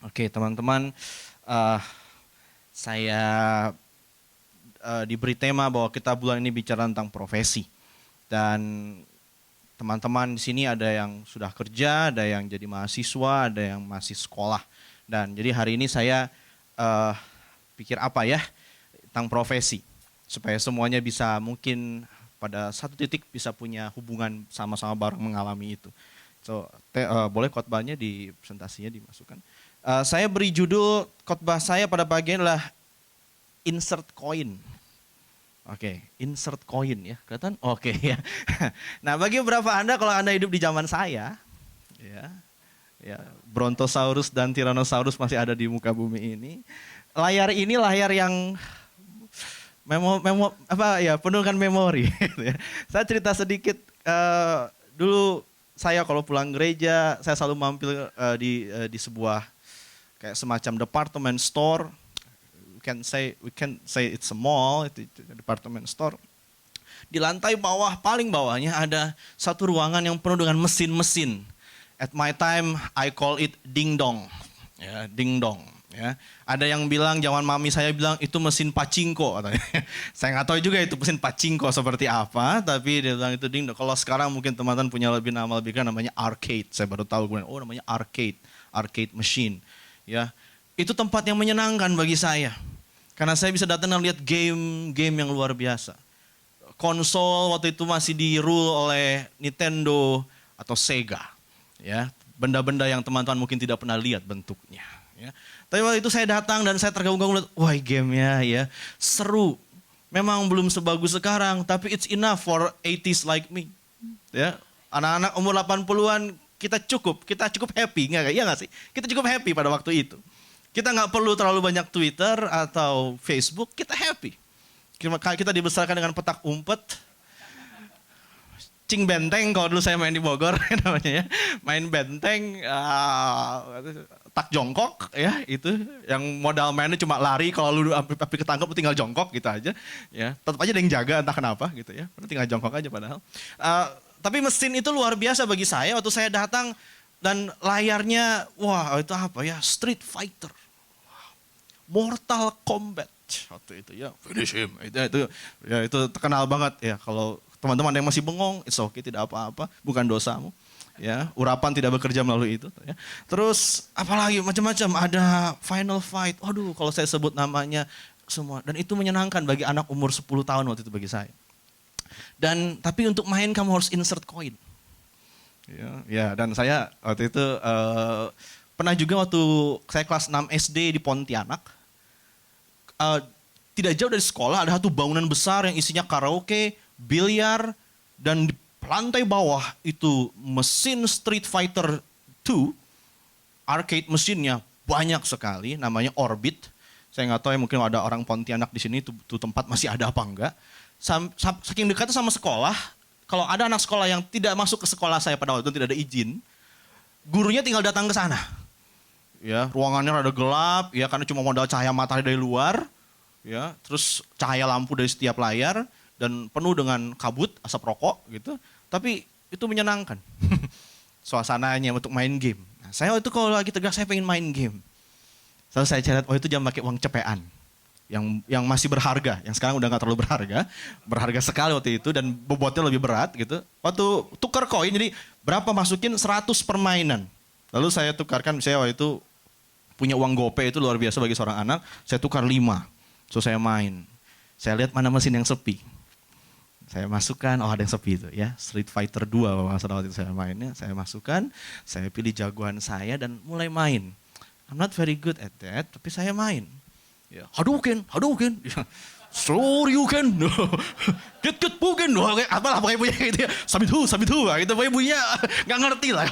Oke, teman-teman, eh, saya diberi tema bahwa kita bulan ini bicara tentang profesi. Dan teman-teman di sini ada yang sudah kerja, ada yang jadi mahasiswa, ada yang masih sekolah. Dan jadi hari ini saya eh, pikir apa ya tentang profesi, supaya semuanya bisa mungkin pada satu titik bisa punya hubungan sama-sama bareng mengalami itu. So, boleh khotbahnya di presentasinya dimasukkan. Saya beri judul khotbah saya pada pagi ini adalah insert coin. Oke, insert coin ya, kelihatan? Oke ya. Nah, bagi beberapa Anda kalau Anda hidup di zaman saya, ya, ya, Brontosaurus dan Tyrannosaurus masih ada di muka bumi ini. Layar ini layar yang penuh dengan memori. Saya cerita sedikit, dulu saya kalau pulang gereja, saya selalu mampir di sebuah kayak semacam department store. We can say it's a mall, itu department store. Di lantai bawah, paling bawahnya ada satu ruangan yang penuh dengan mesin-mesin. At my time, I call it ding dong. Ya, ding dong. Ya. Ada yang bilang, zaman mami saya bilang itu mesin pachinko. Saya nggak tahu juga itu mesin pachinko seperti apa, tapi dia bilang itu ding dong. Kalau sekarang mungkin teman-teman punya nama lebih kan namanya arcade. Saya baru tahu kemudian, oh namanya arcade machine. Ya, itu tempat yang menyenangkan bagi saya. Karena saya bisa datang dan lihat game-game yang luar biasa. Konsol waktu itu masih di-rule oleh Nintendo atau Sega. Ya, benda-benda yang teman-teman mungkin tidak pernah lihat bentuknya. Ya. Tapi waktu itu saya datang dan saya terganggu-ganggu lihat, wah gamenya ya seru. Memang belum sebagus sekarang, tapi it's enough for 80s like me. Ya, anak-anak umur 80-an kita cukup happy, iya nggak sih? Kita cukup happy pada waktu itu. Kita nggak perlu terlalu banyak Twitter atau Facebook, kita happy. Kita dibesarkan dengan petak umpet, cing benteng kalau dulu saya main di Bogor namanya ya, main benteng, tak jongkok ya itu, yang modal mainnya cuma lari, kalau lu tapi ketangkep lu tinggal jongkok gitu aja, ya tetap aja ada yang jaga entah kenapa gitu ya, tinggal jongkok aja padahal. Tapi mesin itu luar biasa bagi saya waktu saya datang dan layarnya, wah itu apa ya, Street Fighter. Mortal Kombat waktu itu ya, finish him itu terkenal banget ya. Kalau teman-teman yang masih bengong, it's okay, tidak apa-apa, bukan dosamu ya, urapan tidak bekerja melalui itu ya. Terus apalagi macam-macam, ada Final Fight, waduh kalau saya sebut namanya semua, dan itu menyenangkan bagi anak umur 10 tahun waktu itu bagi saya. Dan tapi untuk main kamu harus insert coin ya, dan saya waktu itu pernah juga waktu saya kelas 6 SD di Pontianak, tidak jauh dari sekolah ada satu bangunan besar yang isinya karaoke, biliar, dan di lantai bawah itu mesin Street Fighter 2, arcade mesinnya banyak sekali, namanya Orbit. Saya nggak tahu ya, mungkin ada orang Pontianak di sini, itu tempat masih ada apa enggak. Saking dekatnya sama sekolah, kalau ada anak sekolah yang tidak masuk ke sekolah saya pada waktu itu, tidak ada izin, gurunya tinggal datang ke sana. Ya, ruangannya rada gelap, ya karena cuma modal cahaya matahari dari luar, ya, terus cahaya lampu dari setiap layar dan penuh dengan kabut, asap rokok gitu. Tapi itu menyenangkan. Suasananya untuk main game. Nah, saya waktu itu kalau lagi tegas saya pengen main game. Lalu saya cari, oh itu jangan pakai uang cepean. Yang masih berharga, yang sekarang udah gak terlalu berharga. Berharga sekali waktu itu dan bobotnya lebih berat gitu. Waktu tukar koin, jadi berapa masukin 100 permainan. Lalu saya tukarkan, misalnya waktu itu punya uang GoPay itu luar biasa bagi seorang anak, saya tukar 5. So saya main. Saya lihat mana mesin yang sepi. Saya masukkan, oh ada yang sepi itu ya. Street Fighter 2 masalah waktu itu saya mainnya. Saya masukkan, saya pilih jagoan saya dan mulai main. I'm not very good at that, tapi saya main. Ya, Hadouken. Ya. Shoryuken, get Puken, apalah pakai bunyi gitu ya, Sabitu, gitu, pakai bunyinya nggak ngerti lah.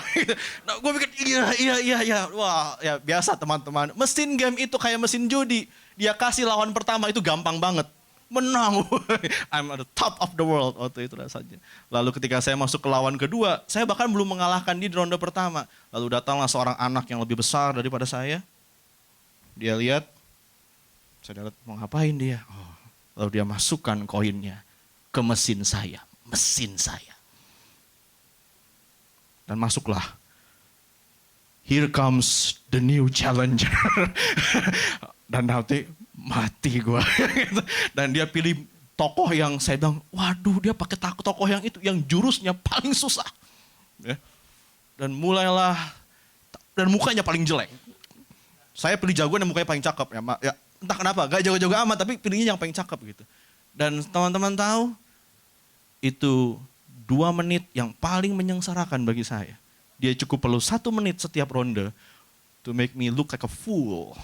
Nah, gue pikir iya, wah ya biasa teman-teman. Mesin game itu kayak mesin judi, dia kasih lawan pertama itu gampang banget, menang. I'm at the top of the world waktu itu rasanya. Lalu ketika saya masuk ke lawan kedua, saya bahkan belum mengalahkan dia di ronde pertama. Lalu datanglah seorang anak yang lebih besar daripada saya. Dia lihat, saya lihat mau ngapain dia. Lalu dia masukkan koinnya ke mesin saya. Dan masuklah here comes the new challenger. Dan nanti mati gue. Dan dia pilih tokoh yang saya bilang, waduh dia pakai tokoh yang itu, yang jurusnya paling susah. Ya. Dan mulailah, dan mukanya paling jelek. Saya pilih jagoan yang mukanya paling cakep. Ya, entah kenapa, gak jago-jago amat, tapi pilihnya yang paling cakep gitu. Dan teman-teman tahu, itu 2 menit yang paling menyengsarakan bagi saya. Dia cukup perlu 1 menit setiap ronde to make me look like a fool.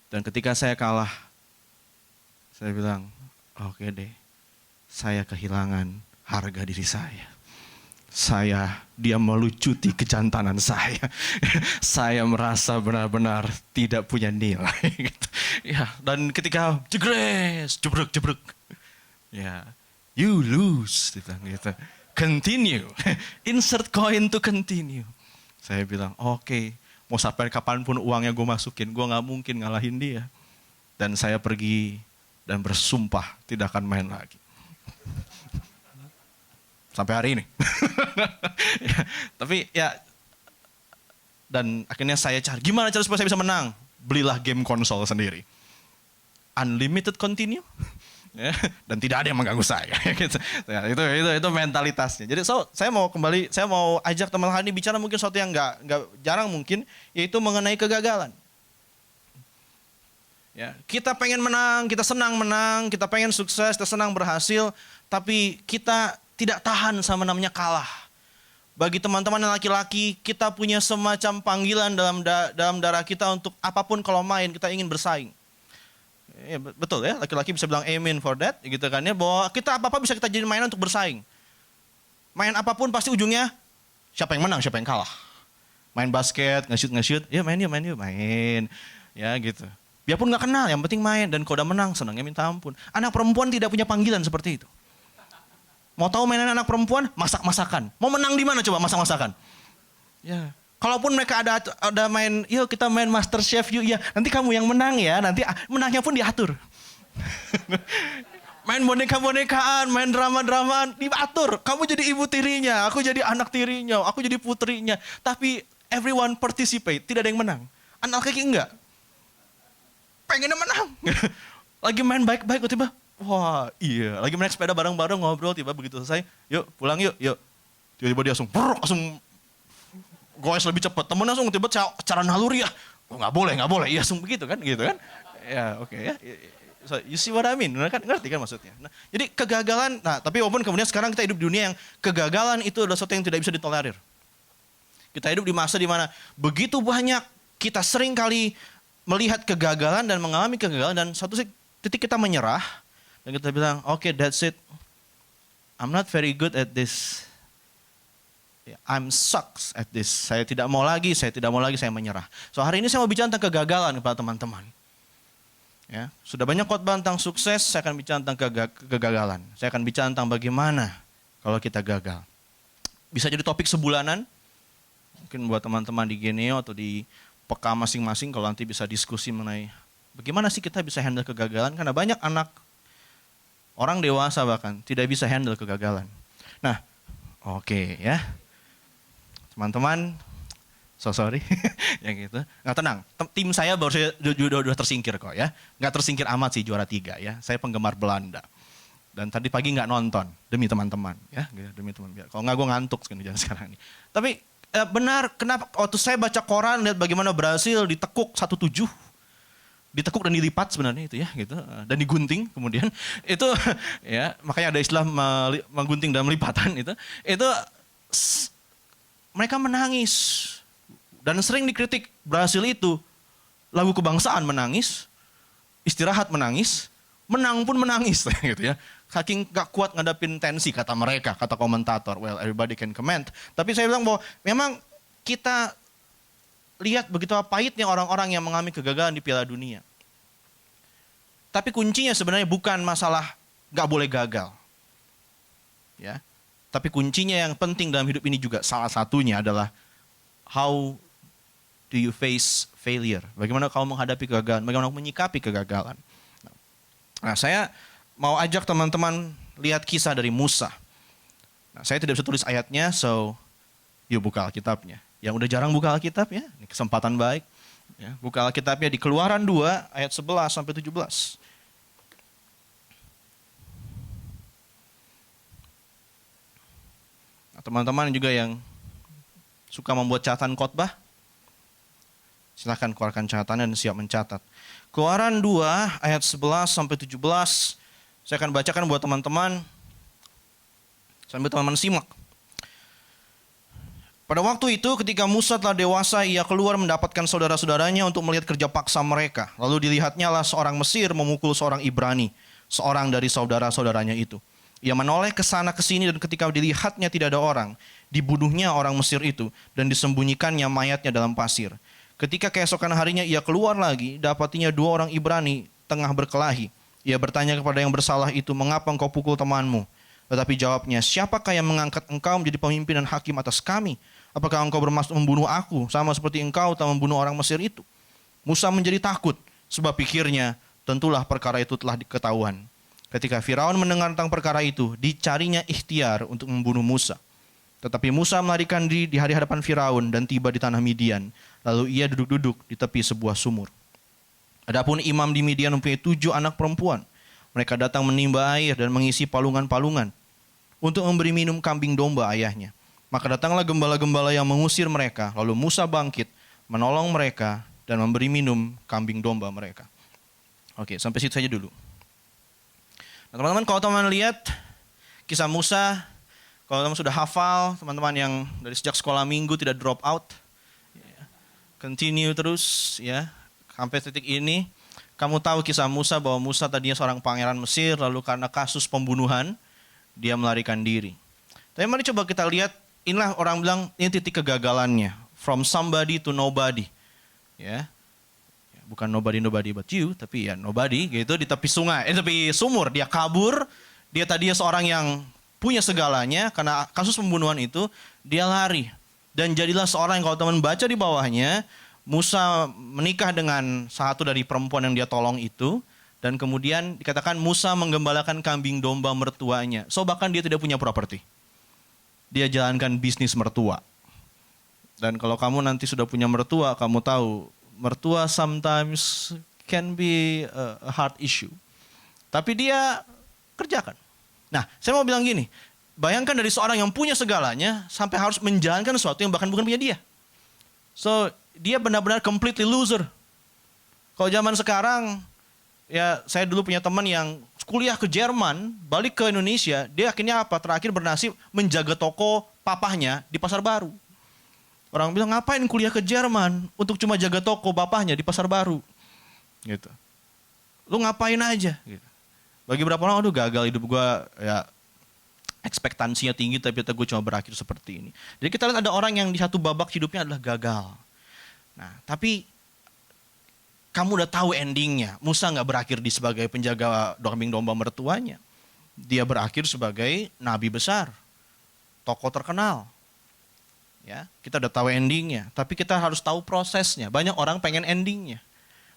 Dan ketika saya kalah, saya bilang, oke deh, saya kehilangan harga diri saya. Dia melucuti kejantanan saya. Saya merasa benar-benar tidak punya nilai. Gitu. Ya, dan ketika jebrek. Ya, you lose, gitu. Continue, insert coin to continue. Saya bilang, oke, mau sampai kapanpun uangnya gue masukin, gue nggak mungkin ngalahin dia. Dan saya pergi dan bersumpah tidak akan main lagi. Sampai hari ini. Ya, tapi ya, dan akhirnya saya cari, gimana cara supaya saya bisa menang? Belilah game konsol sendiri. Unlimited continue. Ya, dan tidak ada yang mengganggu saya. Gitu. Ya, itu mentalitasnya. Jadi saya mau ajak teman-teman ini bicara mungkin sesuatu yang nggak jarang mungkin, yaitu mengenai kegagalan. Ya, kita pengen menang, kita senang menang, kita pengen sukses, kita senang berhasil, tapi kita tidak tahan sama namanya kalah. Bagi teman-teman yang laki-laki, kita punya semacam panggilan dalam darah kita untuk apapun kalau main, kita ingin bersaing. Ya, betul ya, laki-laki bisa bilang amen for that, gitu kan ya, bahwa kita apa-apa bisa kita jadi mainan untuk bersaing. Main apapun pasti ujungnya, siapa yang menang, siapa yang kalah. Main basket, nge-shoot, ya main. Ya gitu. Biarpun gak kenal, yang penting main. Dan kalau udah menang, senangnya minta ampun. Anak perempuan tidak punya panggilan seperti itu. Mau tahu mainan anak perempuan? Masak-masakan. Mau menang di mana coba masak-masakan? Ya. Kalaupun mereka ada main, yuk kita main Master Chef yuk, ya nanti kamu yang menang ya, nanti menangnya pun diatur. Main boneka-bonekaan, main drama-dramaan, diatur. Kamu jadi ibu tirinya, aku jadi anak tirinya, aku jadi putrinya. Tapi everyone participate, tidak ada yang menang. Anak laki enggak. Pengennya menang. Lagi main baik-baik, tiba-tiba, wah iya, lagi main sepeda bareng-bareng ngobrol, tiba begitu selesai, yuk pulang yuk. Tiba-tiba dia langsung goes lebih cepat. Temen langsung tiba cara naluri ya. Oh nggak boleh. Iya langsung begitu kan. Ya oke ya. So, you see what I mean? Ngerti kan maksudnya? Nah, jadi kegagalan, tapi walaupun kemudian sekarang kita hidup di dunia yang kegagalan itu adalah sesuatu yang tidak bisa ditolerir. Kita hidup di masa di mana begitu banyak kita sering kali melihat kegagalan dan mengalami kegagalan, dan suatu titik kita menyerah dan kita bilang, okay, that's it. I'm not very good at this. I'm sucks at this. Saya tidak mau lagi, saya menyerah. So hari ini saya mau bicara tentang kegagalan kepada teman-teman. Ya, sudah banyak khotbah tentang sukses, saya akan bicara tentang kegagalan. Saya akan bicara tentang bagaimana kalau kita gagal. Bisa jadi topik sebulanan. Mungkin buat teman-teman di Geneo atau di peka masing-masing kalau nanti bisa diskusi mengenai bagaimana sih kita bisa handle kegagalan. Karena banyak anak, orang dewasa bahkan, tidak bisa handle kegagalan. Nah, oke ya. Teman-teman, so sorry, yang gitu. Nggak tenang, tim saya baru saja udah tersingkir kok ya. Nggak tersingkir amat sih, juara 3 ya. Saya penggemar Belanda. Dan tadi pagi nggak nonton, demi teman-teman ya. Demi teman, biar kalau nggak gue ngantuk sekarang ini. Tapi benar, kenapa waktu saya baca koran, lihat bagaimana Brasil ditekuk 1-7. Ditekuk dan dilipat sebenarnya itu ya gitu. Dan digunting kemudian. Itu ya, makanya ada istilah menggunting dan melipatan itu. Itu mereka menangis. Dan sering dikritik Brasil itu, lagu kebangsaan menangis, istirahat menangis, menang pun menangis gitu ya. Saking gak kuat ngadapin tensi kata mereka, kata komentator. Well, everybody can comment. Tapi saya bilang bahwa memang kita lihat begitu pahitnya orang-orang yang mengalami kegagalan di Piala Dunia. Tapi kuncinya sebenarnya bukan masalah gak boleh gagal. Ya. Tapi kuncinya yang penting dalam hidup ini juga salah satunya adalah how do you face failure? Bagaimana kamu menghadapi kegagalan? Bagaimana kamu menyikapi kegagalan? Nah, saya mau ajak teman-teman lihat kisah dari Musa. Nah, saya tidak bisa tulis ayatnya, so yuk buka Alkitabnya. Yang udah jarang buka Alkitab ya, ini kesempatan baik. Ya, buka Alkitabnya di Keluaran 2 ayat 11 sampai 17. Nah, teman-teman juga yang suka membuat catatan khotbah, silahkan keluarkan catatan dan siap mencatat. Keluaran 2 ayat 11 sampai 17. Saya akan bacakan buat teman-teman sambil teman-teman simak. Pada waktu itu ketika Musa telah dewasa, ia keluar mendapatkan saudara-saudaranya untuk melihat kerja paksa mereka. Lalu dilihatnya lah seorang Mesir memukul seorang Ibrani, seorang dari saudara-saudaranya itu. Ia menoleh ke sana ke sini dan ketika dilihatnya tidak ada orang, dibunuhnya orang Mesir itu dan disembunyikannya mayatnya dalam pasir. Ketika keesokan harinya ia keluar lagi, dapatinya 2 orang Ibrani tengah berkelahi. Ia bertanya kepada yang bersalah itu, "Mengapa engkau pukul temanmu?" Tetapi jawabnya, "Siapakah yang mengangkat engkau menjadi pemimpin dan hakim atas kami? Apakah engkau bermaksud membunuh aku, sama seperti engkau telah membunuh orang Mesir itu?" Musa menjadi takut, sebab pikirnya, tentulah perkara itu telah diketahuan. Ketika Firaun mendengar tentang perkara itu, dicarinya ikhtiar untuk membunuh Musa. Tetapi Musa melarikan diri di hadapan Firaun dan tiba di tanah Midian. Lalu ia duduk-duduk di tepi sebuah sumur. Adapun imam di Midian mempunyai 7 anak perempuan. Mereka datang menimba air dan mengisi palungan-palungan untuk memberi minum kambing domba ayahnya. Maka datanglah gembala-gembala yang mengusir mereka. Lalu Musa bangkit, menolong mereka dan memberi minum kambing domba mereka. Oke, sampai situ saja dulu. Nah, teman-teman, kalau teman-teman lihat kisah Musa, kalau teman sudah hafal, teman-teman yang dari sejak sekolah minggu tidak drop out, continue terus ya, sampai titik ini, kamu tahu kisah Musa bahwa Musa tadinya seorang pangeran Mesir, lalu karena kasus pembunuhan, dia melarikan diri. Tapi mari coba kita lihat, inilah orang bilang ini titik kegagalannya, from somebody to nobody, ya. Bukan nobody but you, tapi ya nobody gitu di tepi sungai, tepi sumur. Dia kabur, dia tadinya seorang yang punya segalanya, karena kasus pembunuhan itu, dia lari. Dan jadilah seorang yang kalau teman baca di bawahnya, Musa menikah dengan satu dari perempuan yang dia tolong itu, dan kemudian dikatakan Musa menggembalakan kambing domba mertuanya. So bahkan dia tidak punya properti. Dia jalankan bisnis mertua. Dan kalau kamu nanti sudah punya mertua, kamu tahu, mertua sometimes can be a hard issue. Tapi dia kerjakan. Nah, saya mau bilang gini, bayangkan dari seorang yang punya segalanya sampai harus menjalankan sesuatu yang bahkan bukan punya dia. So, dia benar-benar completely loser. Kalau zaman sekarang, ya saya dulu punya teman yang kuliah ke Jerman, balik ke Indonesia, dia akhirnya apa? Terakhir bernasib menjaga toko papahnya di Pasar Baru. Orang bilang, ngapain kuliah ke Jerman untuk cuma jaga toko bapaknya di Pasar Baru? Gitu. Lu ngapain aja? Gitu. Bagi beberapa orang, aduh gagal hidup gue, ya ekspektansinya tinggi tapi gue cuma berakhir seperti ini. Jadi kita lihat ada orang yang di satu babak hidupnya adalah gagal. Nah, tapi kamu udah tahu endingnya. Musa nggak berakhir di sebagai penjaga kambing domba mertuanya. Dia berakhir sebagai nabi besar, tokoh terkenal. Ya, kita udah tahu endingnya, tapi kita harus tahu prosesnya. Banyak orang pengen endingnya.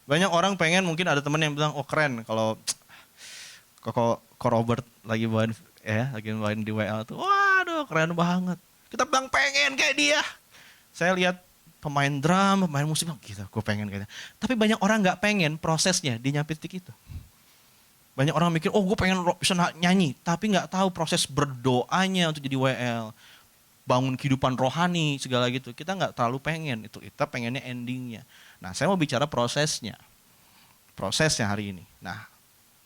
Banyak orang pengen, mungkin ada teman yang bilang, oh keren kalau Robert lagi main di WL tuh, waduh keren banget. Kita bilang pengen kayak dia. Saya lihat pemain drum, pemain musik, gitu, gue pengen kayak dia. Tapi banyak orang nggak pengen prosesnya di nyampe titik itu. Banyak orang mikir, oh gue pengen bisa nyanyi, tapi nggak tahu proses berdoanya untuk jadi WL. Bangun kehidupan rohani, segala gitu. Kita nggak terlalu pengen itu. Kita pengennya endingnya. Nah, saya mau bicara prosesnya. Prosesnya hari ini. Nah,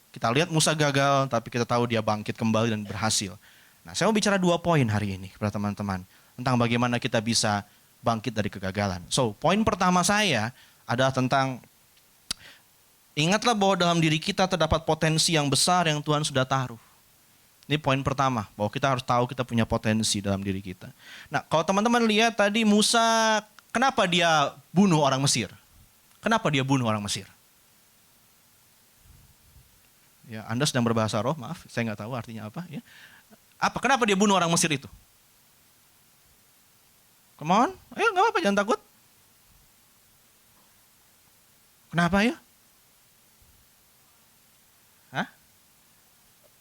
kita lihat Musa gagal, tapi kita tahu dia bangkit kembali dan berhasil. Nah, saya mau bicara 2 poin hari ini kepada teman-teman. Tentang bagaimana kita bisa bangkit dari kegagalan. So, poin pertama saya adalah tentang, ingatlah bahwa dalam diri kita terdapat potensi yang besar yang Tuhan sudah taruh. Ini poin pertama, bahwa kita harus tahu kita punya potensi dalam diri kita. Nah, kalau teman-teman lihat tadi Musa, kenapa dia bunuh orang Mesir? Kenapa dia bunuh orang Mesir? Ya, Anda sedang berbahasa roh, maaf, saya nggak tahu artinya apa. Ya. Kenapa dia bunuh orang Mesir itu? Come on, ayo nggak apa-apa, jangan takut. Kenapa ya?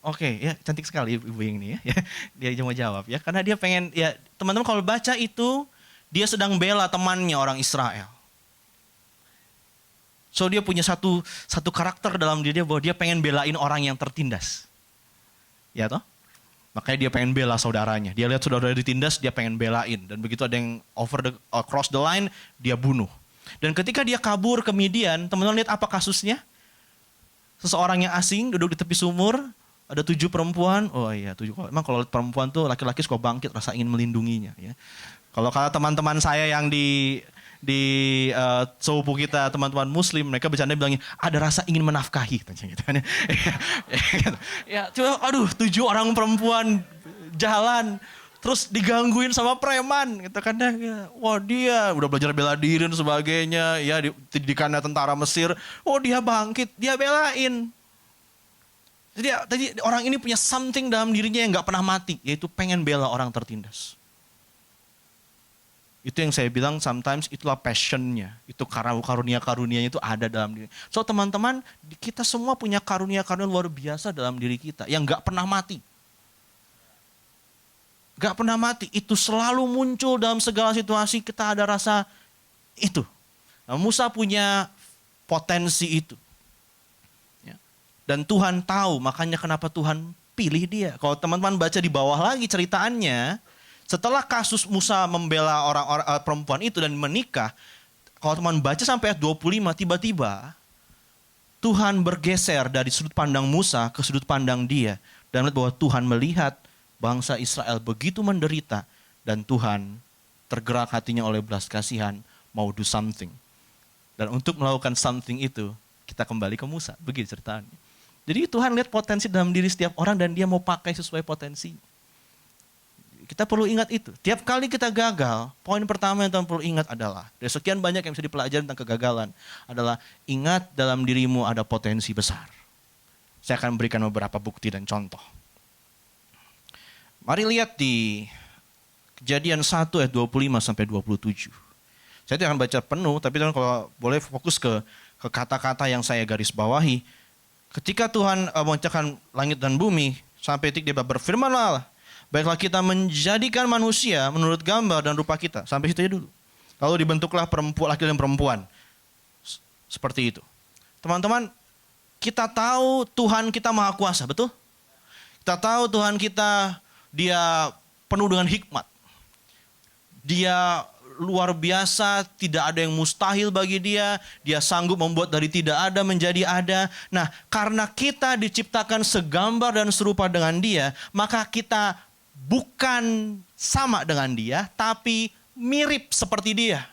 Oke, ya cantik sekali ibu yang ini ya. Dia mau jawab ya, karena dia pengen ya teman-teman kalau baca itu dia sedang bela temannya orang Israel. So dia punya satu karakter dalam diri dia bahwa dia pengen belain orang yang tertindas. Ya toh? Makanya dia pengen bela saudaranya. Dia lihat saudara ditindas, dia pengen belain. Dan begitu ada yang cross the line, dia bunuh. Dan ketika dia kabur ke Midian, teman-teman lihat apa kasusnya? Seseorang yang asing duduk di tepi sumur, ada 7 perempuan. Oh iya, 7. Emang kalau perempuan tuh laki-laki suka bangkit, rasa ingin melindunginya. Ya. Kalau teman-teman saya yang di sepupu kita, teman-teman muslim, mereka bercanda bilangnya, ada rasa ingin menafkahi. Gitu kan, ya, coba, aduh 7 orang perempuan jalan, terus digangguin sama preman. Gitu kan, ya. Wah dia udah belajar bela diri dan sebagainya, ya didikannya tentara Mesir. Oh dia bangkit, dia belain. Jadi orang ini punya something dalam dirinya yang gak pernah mati, yaitu pengen bela orang tertindas. Itu yang saya bilang sometimes itulah passionnya. Itu karunia-karunianya itu ada dalam diri. So teman-teman, kita semua punya karunia-karunia luar biasa dalam diri kita. Yang gak pernah mati. Gak pernah mati. Itu selalu muncul dalam segala situasi kita ada rasa itu. Nah, Musa punya potensi itu. Ya. Dan Tuhan tahu, makanya kenapa Tuhan pilih dia. Kalau teman-teman baca di bawah lagi ceritaannya, setelah kasus Musa membela orang perempuan itu dan menikah, kalau teman baca sampai ayat 25, tiba-tiba Tuhan bergeser dari sudut pandang Musa ke sudut pandang dia. Dan melihat bahwa Tuhan melihat bangsa Israel begitu menderita. Dan Tuhan tergerak hatinya oleh belas kasihan, mau do something. Dan untuk melakukan something itu, kita kembali ke Musa. Begitu ceritanya. Jadi Tuhan lihat potensi dalam diri setiap orang dan dia mau pakai sesuai potensi. Kita perlu ingat itu. Tiap kali kita gagal, poin pertama yang Tuhan perlu ingat adalah, dari sekian banyak yang bisa dipelajari tentang kegagalan, adalah ingat dalam dirimu ada potensi besar. Saya akan berikan beberapa bukti dan contoh. Mari lihat di Kejadian 1 ayat 25 sampai 27. Saya tidak akan baca penuh, tapi Tuhan kalau boleh fokus ke kata-kata yang saya garis bawahi. Ketika Tuhan menciptakan langit dan bumi, sampai titik dia berfirmanlah, baiklah kita menjadikan manusia menurut gambar dan rupa kita. Sampai situ aja dulu. Lalu dibentuklah laki dan perempuan. Seperti itu. Teman-teman, kita tahu Tuhan kita maha kuasa, betul? Kita tahu Tuhan kita, dia penuh dengan hikmat. Dia luar biasa, tidak ada yang mustahil bagi dia. Dia sanggup membuat dari tidak ada menjadi ada. Nah, karena kita diciptakan segambar dan serupa dengan dia, maka kita bukan sama dengan dia, tapi mirip seperti dia.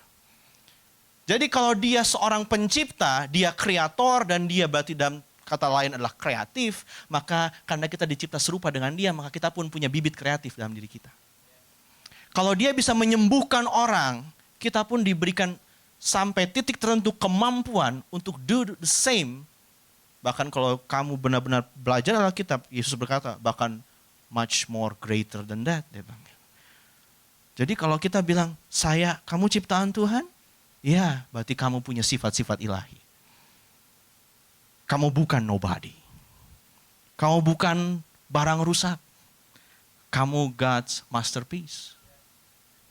Jadi kalau dia seorang pencipta, dia kreator dan dia berarti dalam kata lain adalah kreatif, maka karena kita dicipta serupa dengan dia, maka kita pun punya bibit kreatif dalam diri kita. Kalau dia bisa menyembuhkan orang, kita pun diberikan sampai titik tertentu kemampuan untuk do the same. Bahkan kalau kamu benar-benar belajar Alkitab, Yesus berkata, bahkan much more greater than that. Dia bilang. Jadi kalau kita bilang, kamu ciptaan Tuhan? Ya, berarti kamu punya sifat-sifat ilahi. Kamu bukan nobody. Kamu bukan barang rusak. Kamu God's masterpiece.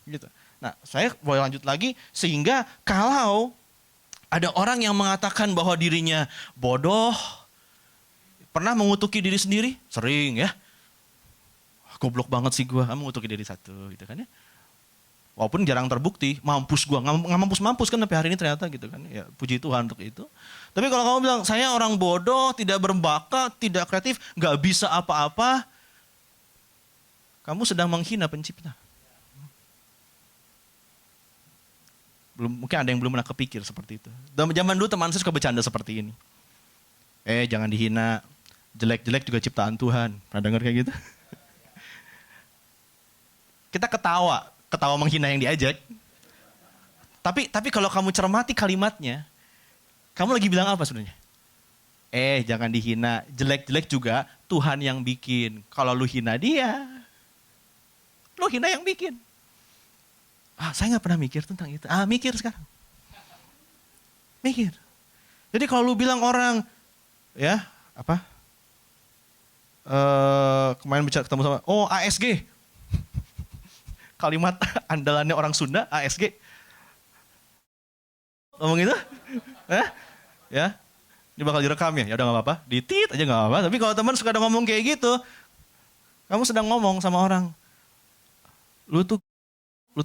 Gitu. Nah, saya boleh lanjut lagi, sehingga kalau ada orang yang mengatakan bahwa dirinya bodoh, pernah mengutuki diri sendiri? Sering ya. Goblok banget sih gue, mengutuki diri satu gitu kan ya. Walaupun jarang terbukti, mampus gue, nggak mampus-mampus kan sampai hari ini ternyata gitu kan. Ya puji Tuhan untuk itu. Tapi kalau kamu bilang, saya orang bodoh, tidak berbakat, tidak kreatif, nggak bisa apa-apa, kamu sedang menghina pencipta. Mungkin ada yang belum pernah kepikir seperti itu. Dalam zaman dulu teman saya suka bercanda seperti ini. Jangan dihina, jelek-jelek juga ciptaan Tuhan. Pernah dengar kayak gitu? Kita ketawa menghina yang diajak. Tapi kalau kamu cermati kalimatnya, kamu lagi bilang apa sebenarnya? Jangan dihina, jelek-jelek juga Tuhan yang bikin. Kalau lu hina dia, lu hina yang bikin. Saya nggak pernah mikir tentang itu. Mikir sekarang. Mikir. Jadi kalau lu bilang orang, ya apa? Kemarin bicara ketemu sama, ASG. kalimat andalannya orang Sunda, ASG. Ngomong gitu? Ya, ini bakal direkam ya? Ya udah gak apa-apa, ditit aja gak apa-apa. Tapi kalau teman suka ada ngomong kayak gitu, kamu sedang ngomong sama orang, lu tuh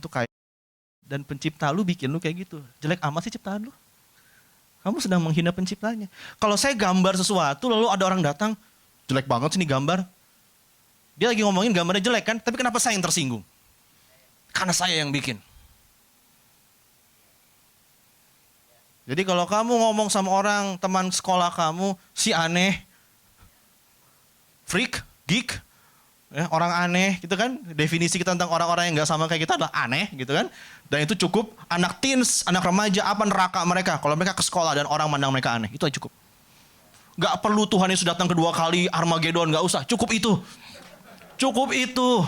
kayak, dan pencipta lu bikin lu kayak gitu. Jelek amat sih ciptaan lu. Kamu sedang menghina penciptanya. Kalau saya gambar sesuatu, lalu ada orang datang, jelek banget sih ini gambar. Dia lagi ngomongin gambarnya jelek kan, tapi kenapa saya yang tersinggung? Karena saya yang bikin. Jadi kalau kamu ngomong sama orang, teman sekolah kamu, si aneh, freak, geek, ya, orang aneh gitu kan. Definisi kita tentang orang-orang yang gak sama kayak kita adalah aneh gitu kan. Dan itu cukup, anak teens, anak remaja, apa neraka mereka. Kalau mereka ke sekolah dan orang mandang mereka aneh, itu aja cukup. Gak perlu Tuhan Yesus datang kedua kali, Armageddon, gak usah. Cukup itu. Cukup itu.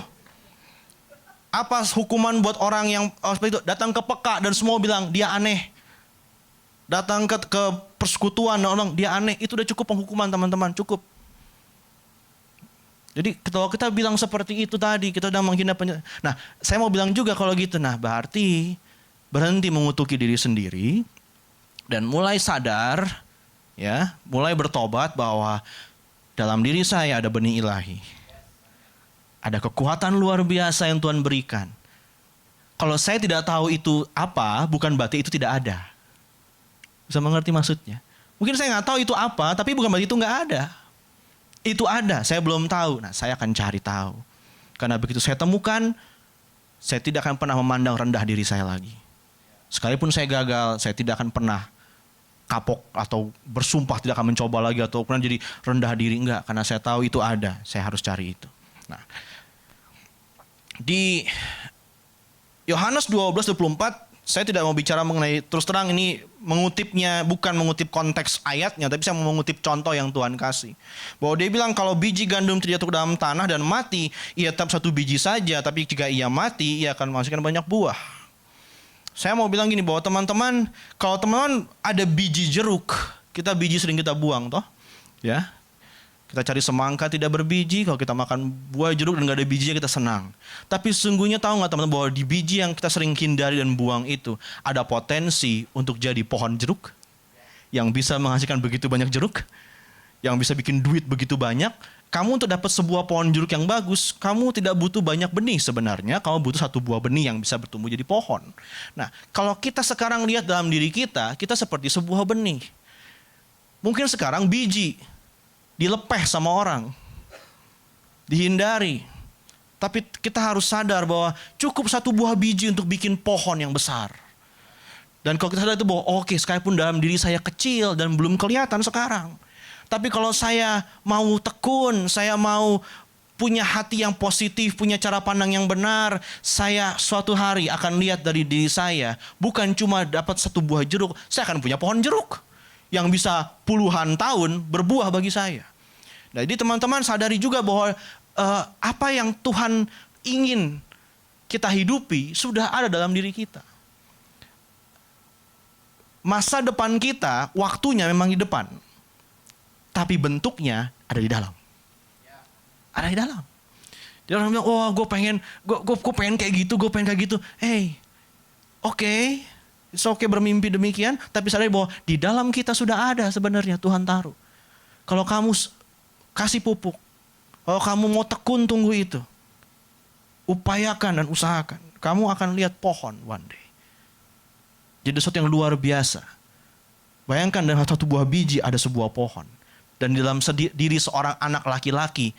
Apa hukuman buat orang yang seperti itu? Datang ke peka dan semua bilang dia aneh. Datang ke persekutuan orang dia aneh, itu udah cukup penghukuman teman-teman, cukup. Jadi kalau kita bilang seperti itu tadi, kita udah menghina Nah, saya mau bilang juga kalau gitu, nah berarti berhenti mengutuki diri sendiri dan mulai sadar, ya, mulai bertobat bahwa dalam diri saya ada benih ilahi. Ada kekuatan luar biasa yang Tuhan berikan. Kalau saya tidak tahu itu apa, bukan berarti itu tidak ada. Bisa mengerti maksudnya? Mungkin saya nggak tahu itu apa, tapi bukan berarti itu nggak ada. Itu ada, saya belum tahu. Nah, saya akan cari tahu. Karena begitu saya temukan, saya tidak akan pernah memandang rendah diri saya lagi. Sekalipun saya gagal, saya tidak akan pernah kapok atau bersumpah tidak akan mencoba lagi atau pernah jadi rendah diri. Enggak, karena saya tahu itu ada, saya harus cari itu. Nah, di Yohanes 12:24, saya tidak mau bicara mengenai, terus terang ini mengutipnya, bukan mengutip konteks ayatnya, tapi saya mau mengutip contoh yang Tuhan kasih. Bahwa dia bilang kalau biji gandum terjatuh ke dalam tanah dan mati, ia tetap satu biji saja, tapi jika ia mati, ia akan menghasilkan banyak buah. Saya mau bilang gini, bahwa teman-teman, kalau teman-teman ada biji jeruk, biji sering kita buang toh, ya. Kita cari semangka tidak berbiji, kalau kita makan buah jeruk dan gak ada bijinya kita senang. Tapi sesungguhnya tahu gak teman-teman bahwa di biji yang kita sering hindari dan buang itu ada potensi untuk jadi pohon jeruk yang bisa menghasilkan begitu banyak jeruk, yang bisa bikin duit begitu banyak. Kamu untuk dapat sebuah pohon jeruk yang bagus, kamu tidak butuh banyak benih sebenarnya, kamu butuh satu buah benih yang bisa bertumbuh jadi pohon. Nah, kalau kita sekarang lihat dalam diri kita seperti sebuah benih. Mungkin sekarang biji dilepeh sama orang, dihindari. Tapi kita harus sadar bahwa cukup satu buah biji untuk bikin pohon yang besar. Dan kalau kita sadar itu bahwa oke, sekalipun dalam diri saya kecil dan belum kelihatan sekarang. Tapi kalau saya mau tekun, saya mau punya hati yang positif, punya cara pandang yang benar, saya suatu hari akan lihat dari diri saya, bukan cuma dapat satu buah jeruk, saya akan punya pohon jeruk yang bisa puluhan tahun berbuah bagi saya. Nah, jadi teman-teman sadari juga bahwa apa yang Tuhan ingin kita hidupi sudah ada dalam diri kita. Masa depan kita, waktunya memang di depan. Tapi bentuknya ada di dalam. Ada di dalam. Dia orang bilang, oh gue pengen kayak gitu, gue pengen kayak gitu. Hey, oke. It's okay bermimpi demikian, tapi sadari bahwa di dalam kita sudah ada sebenarnya Tuhan taruh. Kalau kamu kasih pupuk, kalau kamu mau tekun tunggu itu, upayakan dan usahakan, kamu akan lihat pohon one day. Jadi sesuatu yang luar biasa. Bayangkan dalam satu buah biji ada sebuah pohon. Dan di dalam diri seorang anak laki-laki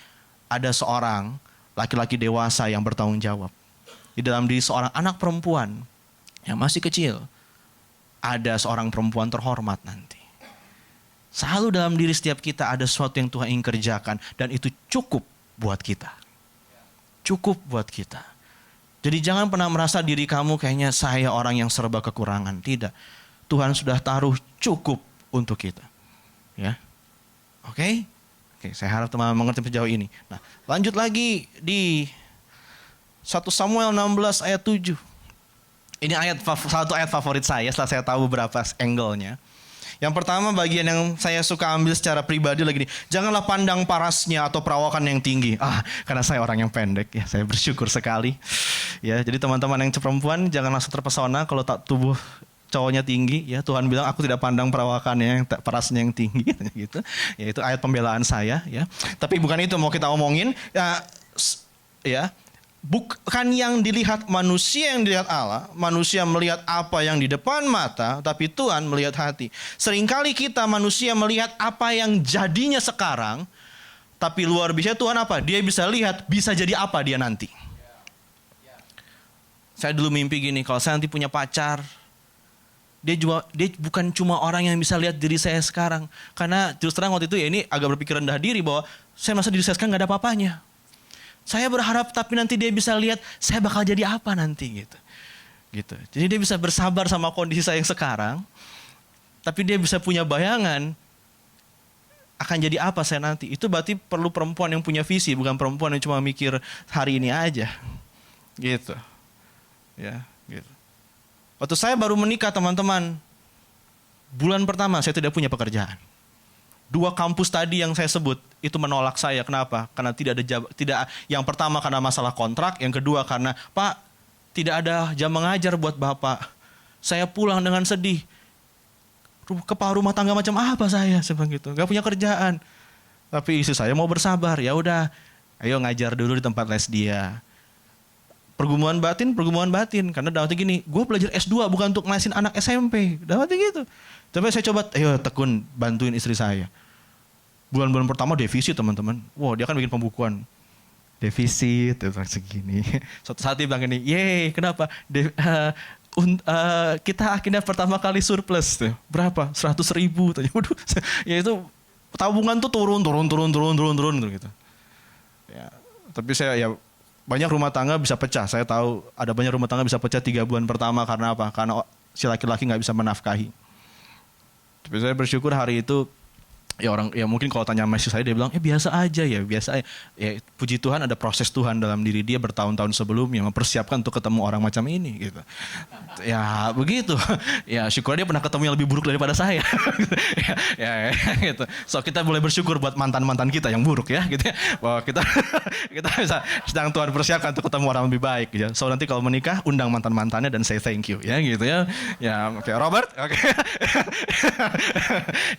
ada seorang laki-laki dewasa yang bertanggung jawab. Di dalam diri seorang anak perempuan yang masih kecil ada seorang perempuan terhormat nanti. Selalu dalam diri setiap kita ada sesuatu yang Tuhan ingin kerjakan. Dan itu cukup buat kita. Cukup buat kita. Jadi jangan pernah merasa diri kamu kayaknya saya orang yang serba kekurangan. Tidak. Tuhan sudah taruh cukup untuk kita. Ya. Oke? Oke, saya harap teman-teman mengerti sejauh ini. Nah, lanjut lagi di 1 Samuel 16 ayat 7. Ini satu ayat favorit saya setelah saya tahu beberapa angle-nya. Yang pertama bagian yang saya suka ambil secara pribadi lagi nih. Janganlah pandang parasnya atau perawakan yang tinggi. Karena saya orang yang pendek ya, saya bersyukur sekali. Ya, jadi teman-teman yang perempuan jangan langsung terpesona kalau tak tubuh cowoknya tinggi ya. Tuhan bilang aku tidak pandang perawakannya, parasnya yang tinggi gitu. Ya itu ayat pembelaan saya ya. Tapi bukan itu mau kita omongin ya. Bukan yang dilihat manusia yang dilihat Allah. Manusia melihat apa yang di depan mata, tapi Tuhan melihat hati. Seringkali kita manusia melihat apa yang jadinya sekarang, tapi luar biasa Tuhan apa? Dia bisa lihat bisa jadi apa dia nanti. Saya dulu mimpi gini, kalau saya nanti punya pacar, dia bukan cuma orang yang bisa lihat diri saya sekarang. Karena terus terang waktu itu ya ini agak berpikir rendah diri bahwa saya merasa diri saya sekarang gak ada apa-apanya. Saya berharap tapi nanti dia bisa lihat saya bakal jadi apa nanti gitu. Jadi dia bisa bersabar sama kondisi saya yang sekarang. Tapi dia bisa punya bayangan akan jadi apa saya nanti. Itu berarti perlu perempuan yang punya visi, bukan perempuan yang cuma mikir hari ini aja. Gitu. Ya, gitu. Waktu saya baru menikah teman-teman, bulan pertama saya tidak punya pekerjaan. 2 kampus tadi yang saya sebut itu menolak saya. Kenapa? Karena tidak yang pertama karena masalah kontrak, yang kedua karena Pak tidak ada jam mengajar buat Bapak. Saya pulang dengan sedih. Kepala rumah tangga macam apa saya seperti itu. Gak punya kerjaan. Tapi istri saya mau bersabar. Ya udah, ayo ngajar dulu di tempat les dia. Pergumulan batin. Karena dalamnya gini, gue belajar S2 bukan untuk ngelesin anak SMP. Dalamnya gitu. Tapi saya coba, ayo tekun bantuin istri saya. Bulan-bulan pertama defisit teman-teman. Wow, dia kan bikin pembukuan. Defisit, segini. Suatu saat dia bilang gini, yeay kenapa? Kita akhirnya pertama kali surplus. Tuh. Berapa? 100.000. Waduh, ya itu tabungan tuh turun gitu. Ya, tapi saya ya banyak rumah tangga bisa pecah. Saya tahu ada banyak rumah tangga bisa pecah 3 bulan pertama karena apa? Karena si laki-laki nggak bisa menafkahi. Tapi saya bersyukur hari itu ya mungkin kalau tanya sama istri saya dia bilang biasa aja. Ya puji Tuhan ada proses Tuhan dalam diri dia bertahun-tahun sebelumnya mempersiapkan untuk ketemu orang macam ini gitu. Ya begitu. Ya syukur dia pernah ketemu yang lebih buruk daripada saya. ya gitu. So kita boleh bersyukur buat mantan-mantan kita yang buruk ya gitu ya. Bahwa kita bisa sedang Tuhan persiapkan untuk ketemu orang lebih baik ya. So nanti kalau menikah undang mantan-mantannya dan say thank you ya gitu ya. Ya oke Robert oke.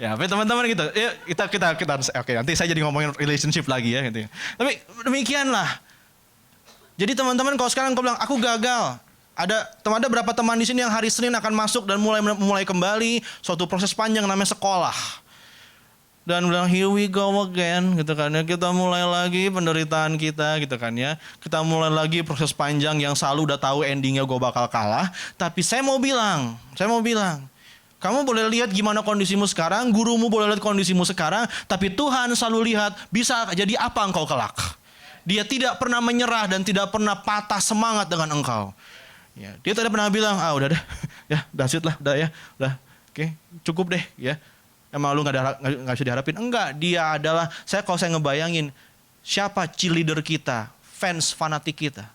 Ya tapi teman-teman gitu. Ya, kita oke nanti saya jadi ngomongin relationship lagi ya gitu. Tapi demikianlah. Jadi teman-teman kalau sekarang kau bilang aku gagal, ada berapa teman di sini yang hari Senin akan masuk dan mulai kembali suatu proses panjang namanya sekolah. Dan bilang here we go again gitu kan ya. Kita mulai lagi penderitaan kita gitu kan ya. Kita mulai lagi proses panjang yang selalu udah tahu endingnya gue bakal kalah. Tapi saya mau bilang kamu boleh lihat gimana kondisimu sekarang, gurumu boleh lihat kondisimu sekarang, tapi Tuhan selalu lihat bisa jadi apa engkau kelak. Dia tidak pernah menyerah dan tidak pernah patah semangat dengan engkau. Ya, dia tidak pernah bilang, udah deh, ya that's it lah, udah oke, cukup deh ya. Emang lu nggak bisa diharapin? Enggak, dia adalah, kalau saya ngebayangin, siapa cheerleader kita, fans fanatik kita?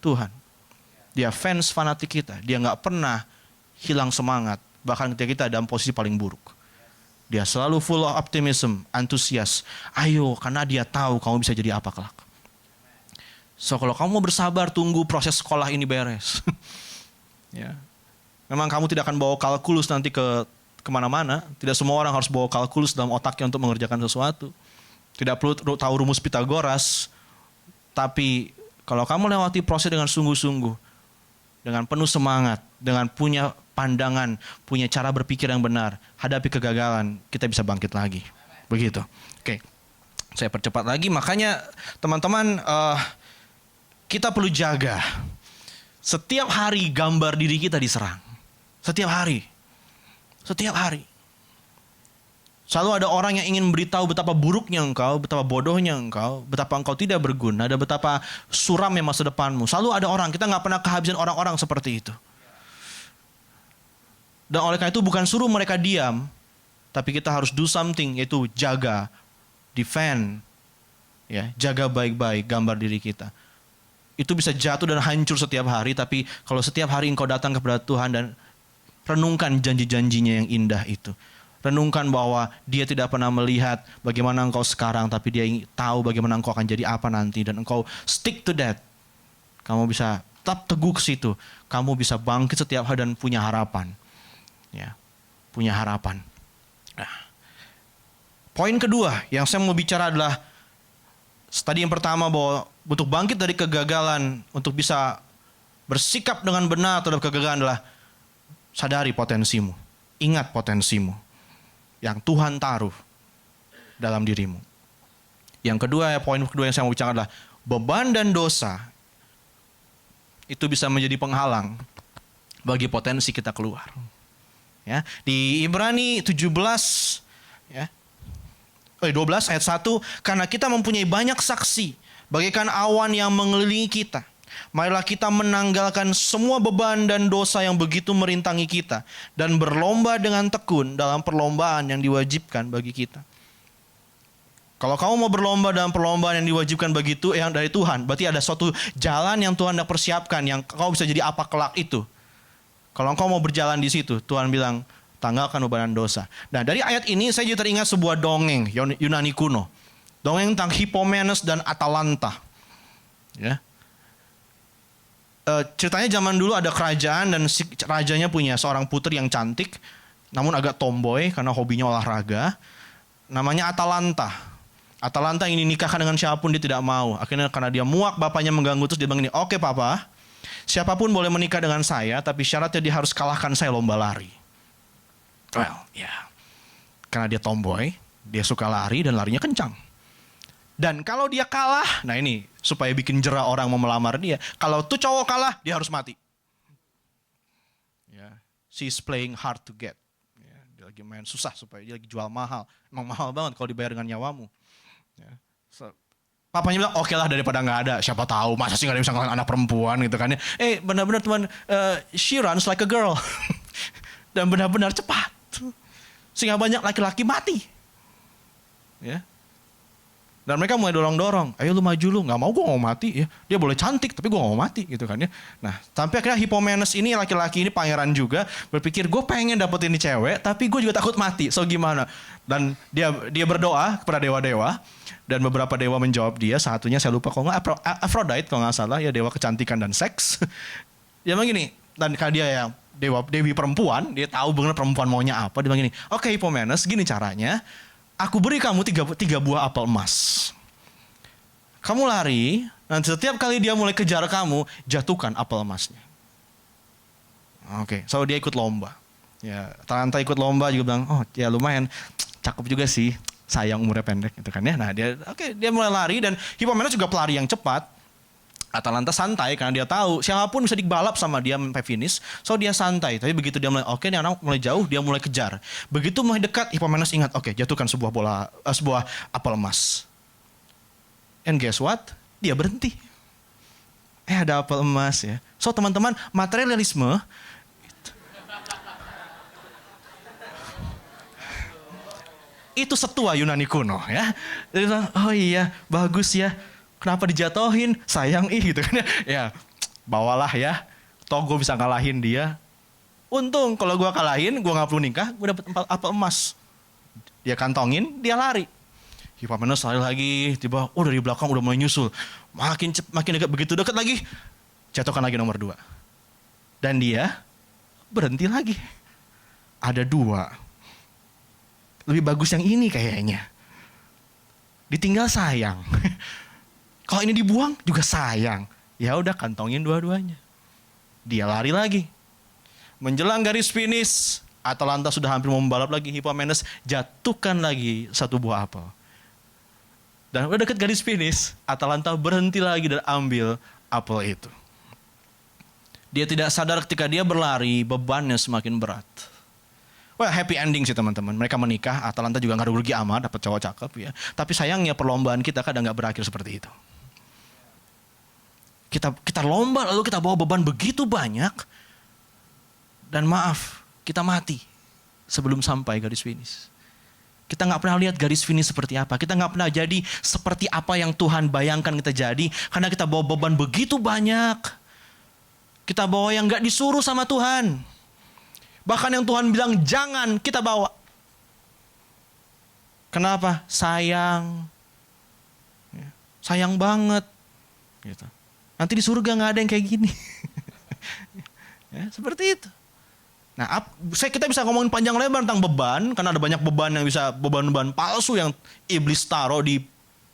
Tuhan. Dia fans fanatik kita, dia nggak pernah hilang semangat, bahkan ketika kita dalam posisi paling buruk. Dia selalu full of optimism, antusias. Ayo, karena dia tahu kamu bisa jadi apa kelak. So, kalau kamu mau bersabar, tunggu proses sekolah ini beres. Ya. Memang kamu tidak akan bawa kalkulus nanti kemana-mana. Tidak semua orang harus bawa kalkulus dalam otaknya untuk mengerjakan sesuatu. Tidak perlu tahu rumus Pitagoras. Tapi, kalau kamu lewati proses dengan sungguh-sungguh, dengan penuh semangat, dengan punya pandangan, punya cara berpikir yang benar, hadapi kegagalan, kita bisa bangkit lagi. Begitu. Oke. Saya percepat lagi, makanya teman-teman kita perlu jaga. Setiap hari gambar diri kita diserang. Setiap hari. Selalu ada orang yang ingin memberitahu betapa buruknya engkau, betapa bodohnya engkau, betapa engkau tidak berguna, ada betapa suramnya masa depanmu. Selalu ada orang, kita gak pernah kehabisan orang-orang seperti itu. Dan oleh karena itu bukan suruh mereka diam, tapi kita harus do something, yaitu jaga, defend, ya, jaga baik-baik gambar diri kita. Itu bisa jatuh dan hancur setiap hari, tapi kalau setiap hari engkau datang kepada Tuhan dan Renungkan janji-janjinya yang indah itu. Renungkan bahwa dia tidak pernah melihat bagaimana engkau sekarang, tapi dia tahu bagaimana engkau akan jadi apa nanti. Dan engkau stick to that. Kamu bisa tetap teguh ke situ. Kamu bisa bangkit setiap hari dan punya harapan. Ya, punya harapan. Nah, poin kedua yang saya mau bicara adalah, tadi yang pertama bahwa untuk bangkit dari kegagalan, untuk bisa bersikap dengan benar terhadap kegagalan adalah sadari potensimu. Ingat potensimu yang Tuhan taruh dalam dirimu. Yang kedua, poin kedua yang saya mau bicara adalah beban dan dosa itu bisa menjadi penghalang bagi potensi kita keluar. Ya, di Ibrani 17 ya. 12 ayat 1, karena kita mempunyai banyak saksi bagaikan awan yang mengelilingi kita. Marilah kita menanggalkan semua beban dan dosa yang begitu merintangi kita dan berlomba dengan tekun dalam perlombaan yang diwajibkan bagi kita. Kalau kamu mau berlomba dalam perlombaan yang diwajibkan begitu yang dari Tuhan, berarti ada suatu jalan yang Tuhan dah persiapkan yang kau bisa jadi apa kelak itu. Kalau engkau mau berjalan di situ, Tuhan bilang, tanggalkan beban dan dosa. Nah, dari ayat ini saya juga teringat sebuah dongeng Yunani kuno. Dongeng tentang Hippomenes dan Atalanta. Ya. Ceritanya zaman dulu ada kerajaan dan si rajanya punya seorang putri yang cantik, namun agak tomboy karena hobinya olahraga. Namanya Atalanta. Atalanta ini nikahkan dengan siapapun dia tidak mau. Akhirnya karena dia muak bapaknya mengganggu, terus dia bilang gini, oke papa, siapapun boleh menikah dengan saya, tapi syaratnya dia harus kalahkan saya lomba lari. Well, ya. Yeah. Karena dia tomboy, dia suka lari dan larinya kencang. Dan kalau dia kalah, nah ini supaya bikin jera orang mau melamar dia. Kalau tuh cowok kalah, dia harus mati. Ya, she's playing hard to get. Ya, dia lagi main susah supaya dia lagi jual mahal. Emang mahal banget kalau dibayar dengan nyawamu. Ya. So, papanya bilang, oke lah daripada nggak ada. Siapa tahu masa sih nggak ada bisa ngalahin anak perempuan gitu kan ya. Benar-benar teman, she runs like a girl. Dan benar-benar cepat. Sehingga banyak laki-laki mati. Ya. Dan mereka mulai dorong-dorong, ayo lu maju lu, gak mau gue gak mau mati ya. Dia boleh cantik tapi gue gak mau mati gitu kan ya. Nah sampai akhirnya Hippomenes ini laki-laki ini pangeran juga berpikir gue pengen dapetin ini cewek tapi gue juga takut mati, so gimana. Dan dia berdoa kepada dewa-dewa dan beberapa dewa menjawab dia, satunya saya lupa kalau gak Aphrodite kalau gak salah ya, dewa kecantikan dan seks. Dia bilang gini, dan karena dia yang dewi perempuan, dia tahu benar perempuan maunya apa, dia bilang gini, oke Hippomenes gini caranya, aku beri kamu tiga buah apel emas. Kamu lari, dan setiap kali dia mulai kejar kamu, jatuhkan apel emasnya. Oke, so dia ikut lomba. Ya, Atalanta ikut lomba juga bilang, oh ya lumayan, cakep juga sih, sayang umurnya pendek gitu kan ya. Nah dia mulai lari dan Hippomenes juga pelari yang cepat. Atalanta santai karena dia tahu siapapun bisa dibalap sama dia sampai finish. So dia santai. Tapi begitu dia mulai oke, nih anak mulai jauh, dia mulai kejar. Begitu mulai dekat, Hippomenes ingat, oke, jatuhkan sebuah apel emas. And guess what? Dia berhenti. Ada apel emas ya. So teman-teman, materialisme itu setua Yunani kuno ya. Jadi oh iya, bagus ya. Kenapa dijatohin? Sayang gitu kan ya. Ya, bawalah ya. Toh gue bisa ngalahin dia. Untung kalau gue kalahin, gue gak perlu nikah, gue dapet apel emas. Dia kantongin, dia lari. Hippomenes lari lagi, tiba, dari belakang udah mulai nyusul. Makin dekat, begitu dekat lagi, jatuhkan lagi nomor 2. Dan dia berhenti lagi. Ada 2. Lebih bagus yang ini kayaknya. Ditinggal sayang. Kalau ini dibuang juga sayang. Ya udah kantongin dua-duanya. Dia lari lagi. Menjelang garis finish, Atalanta sudah hampir mau membalap lagi. Hippomenes jatuhkan lagi satu buah apel. Dan udah dekat garis finish, Atalanta berhenti lagi dan ambil apel itu. Dia tidak sadar ketika dia berlari, bebannya semakin berat. Well, happy ending sih teman-teman. Mereka menikah, Atalanta juga gak rugi amat, dapat cowok cakep ya. Tapi sayangnya perlombaan kita kadang gak berakhir seperti itu. Kita lomba lalu kita bawa beban begitu banyak. Dan maaf, kita mati sebelum sampai garis finish. Kita gak pernah lihat garis finish seperti apa. Kita gak pernah jadi seperti apa yang Tuhan bayangkan kita jadi. Karena kita bawa beban begitu banyak. Kita bawa yang gak disuruh sama Tuhan. Bahkan yang Tuhan bilang jangan, kita bawa. Kenapa? Sayang. Sayang banget. Gitu. Nanti di surga gak ada yang kayak gini. Ya, seperti itu. Nah, kita bisa ngomongin panjang lebar tentang beban, karena ada banyak beban yang bisa, beban-beban palsu yang iblis taruh di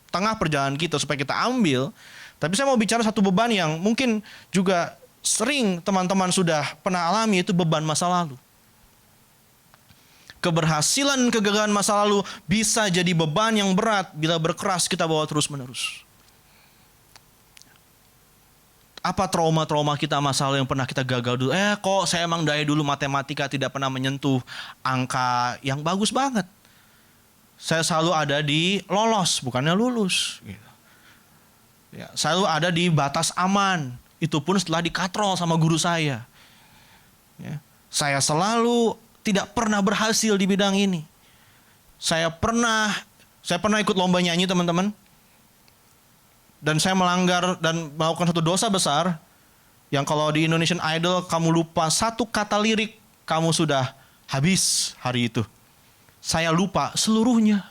tengah perjalanan kita supaya kita ambil. Tapi saya mau bicara satu beban yang mungkin juga sering teman-teman sudah pernah alami, itu beban masa lalu. Keberhasilan, kegagalan masa lalu bisa jadi beban yang berat bila berkeras kita bawa terus-menerus. Apa trauma-trauma kita masa lalu yang pernah kita gagal dulu? Kok saya emang dari dulu matematika tidak pernah menyentuh angka yang bagus banget. Saya selalu ada di lolos, bukannya lulus. Gitu. Ya, selalu ada di batas aman. Itu pun setelah dikatrol sama guru saya. Ya, saya selalu tidak pernah berhasil di bidang ini. Saya pernah ikut lomba nyanyi, teman-teman. Dan saya melanggar dan melakukan satu dosa besar. Yang kalau di Indonesian Idol kamu lupa satu kata lirik, kamu sudah habis hari itu. Saya lupa seluruhnya.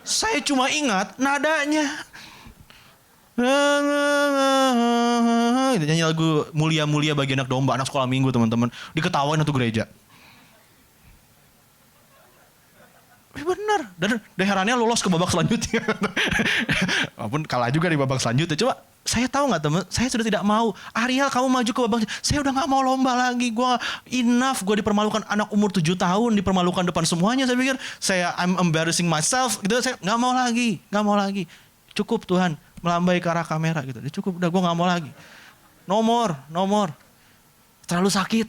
Saya cuma ingat nadanya. Nyanyi lagu Mulia-Mulia bagi anak domba, anak sekolah minggu, teman-teman. Diketawain satu gereja. Benar. Dan herannya lolos ke babak selanjutnya. Walaupun kalah juga di babak selanjutnya. Coba saya tahu nggak, teman? Saya sudah tidak mau. Ariel, kamu maju ke babak. Saya udah nggak mau lomba lagi. Gue dipermalukan, anak umur 7 tahun dipermalukan depan semuanya. Saya pikir I'm embarrassing myself. Gitu. Saya nggak mau lagi. Cukup Tuhan, melambai ke arah kamera gitu. Cukup, udah gue nggak mau lagi. Nomor. Terlalu sakit.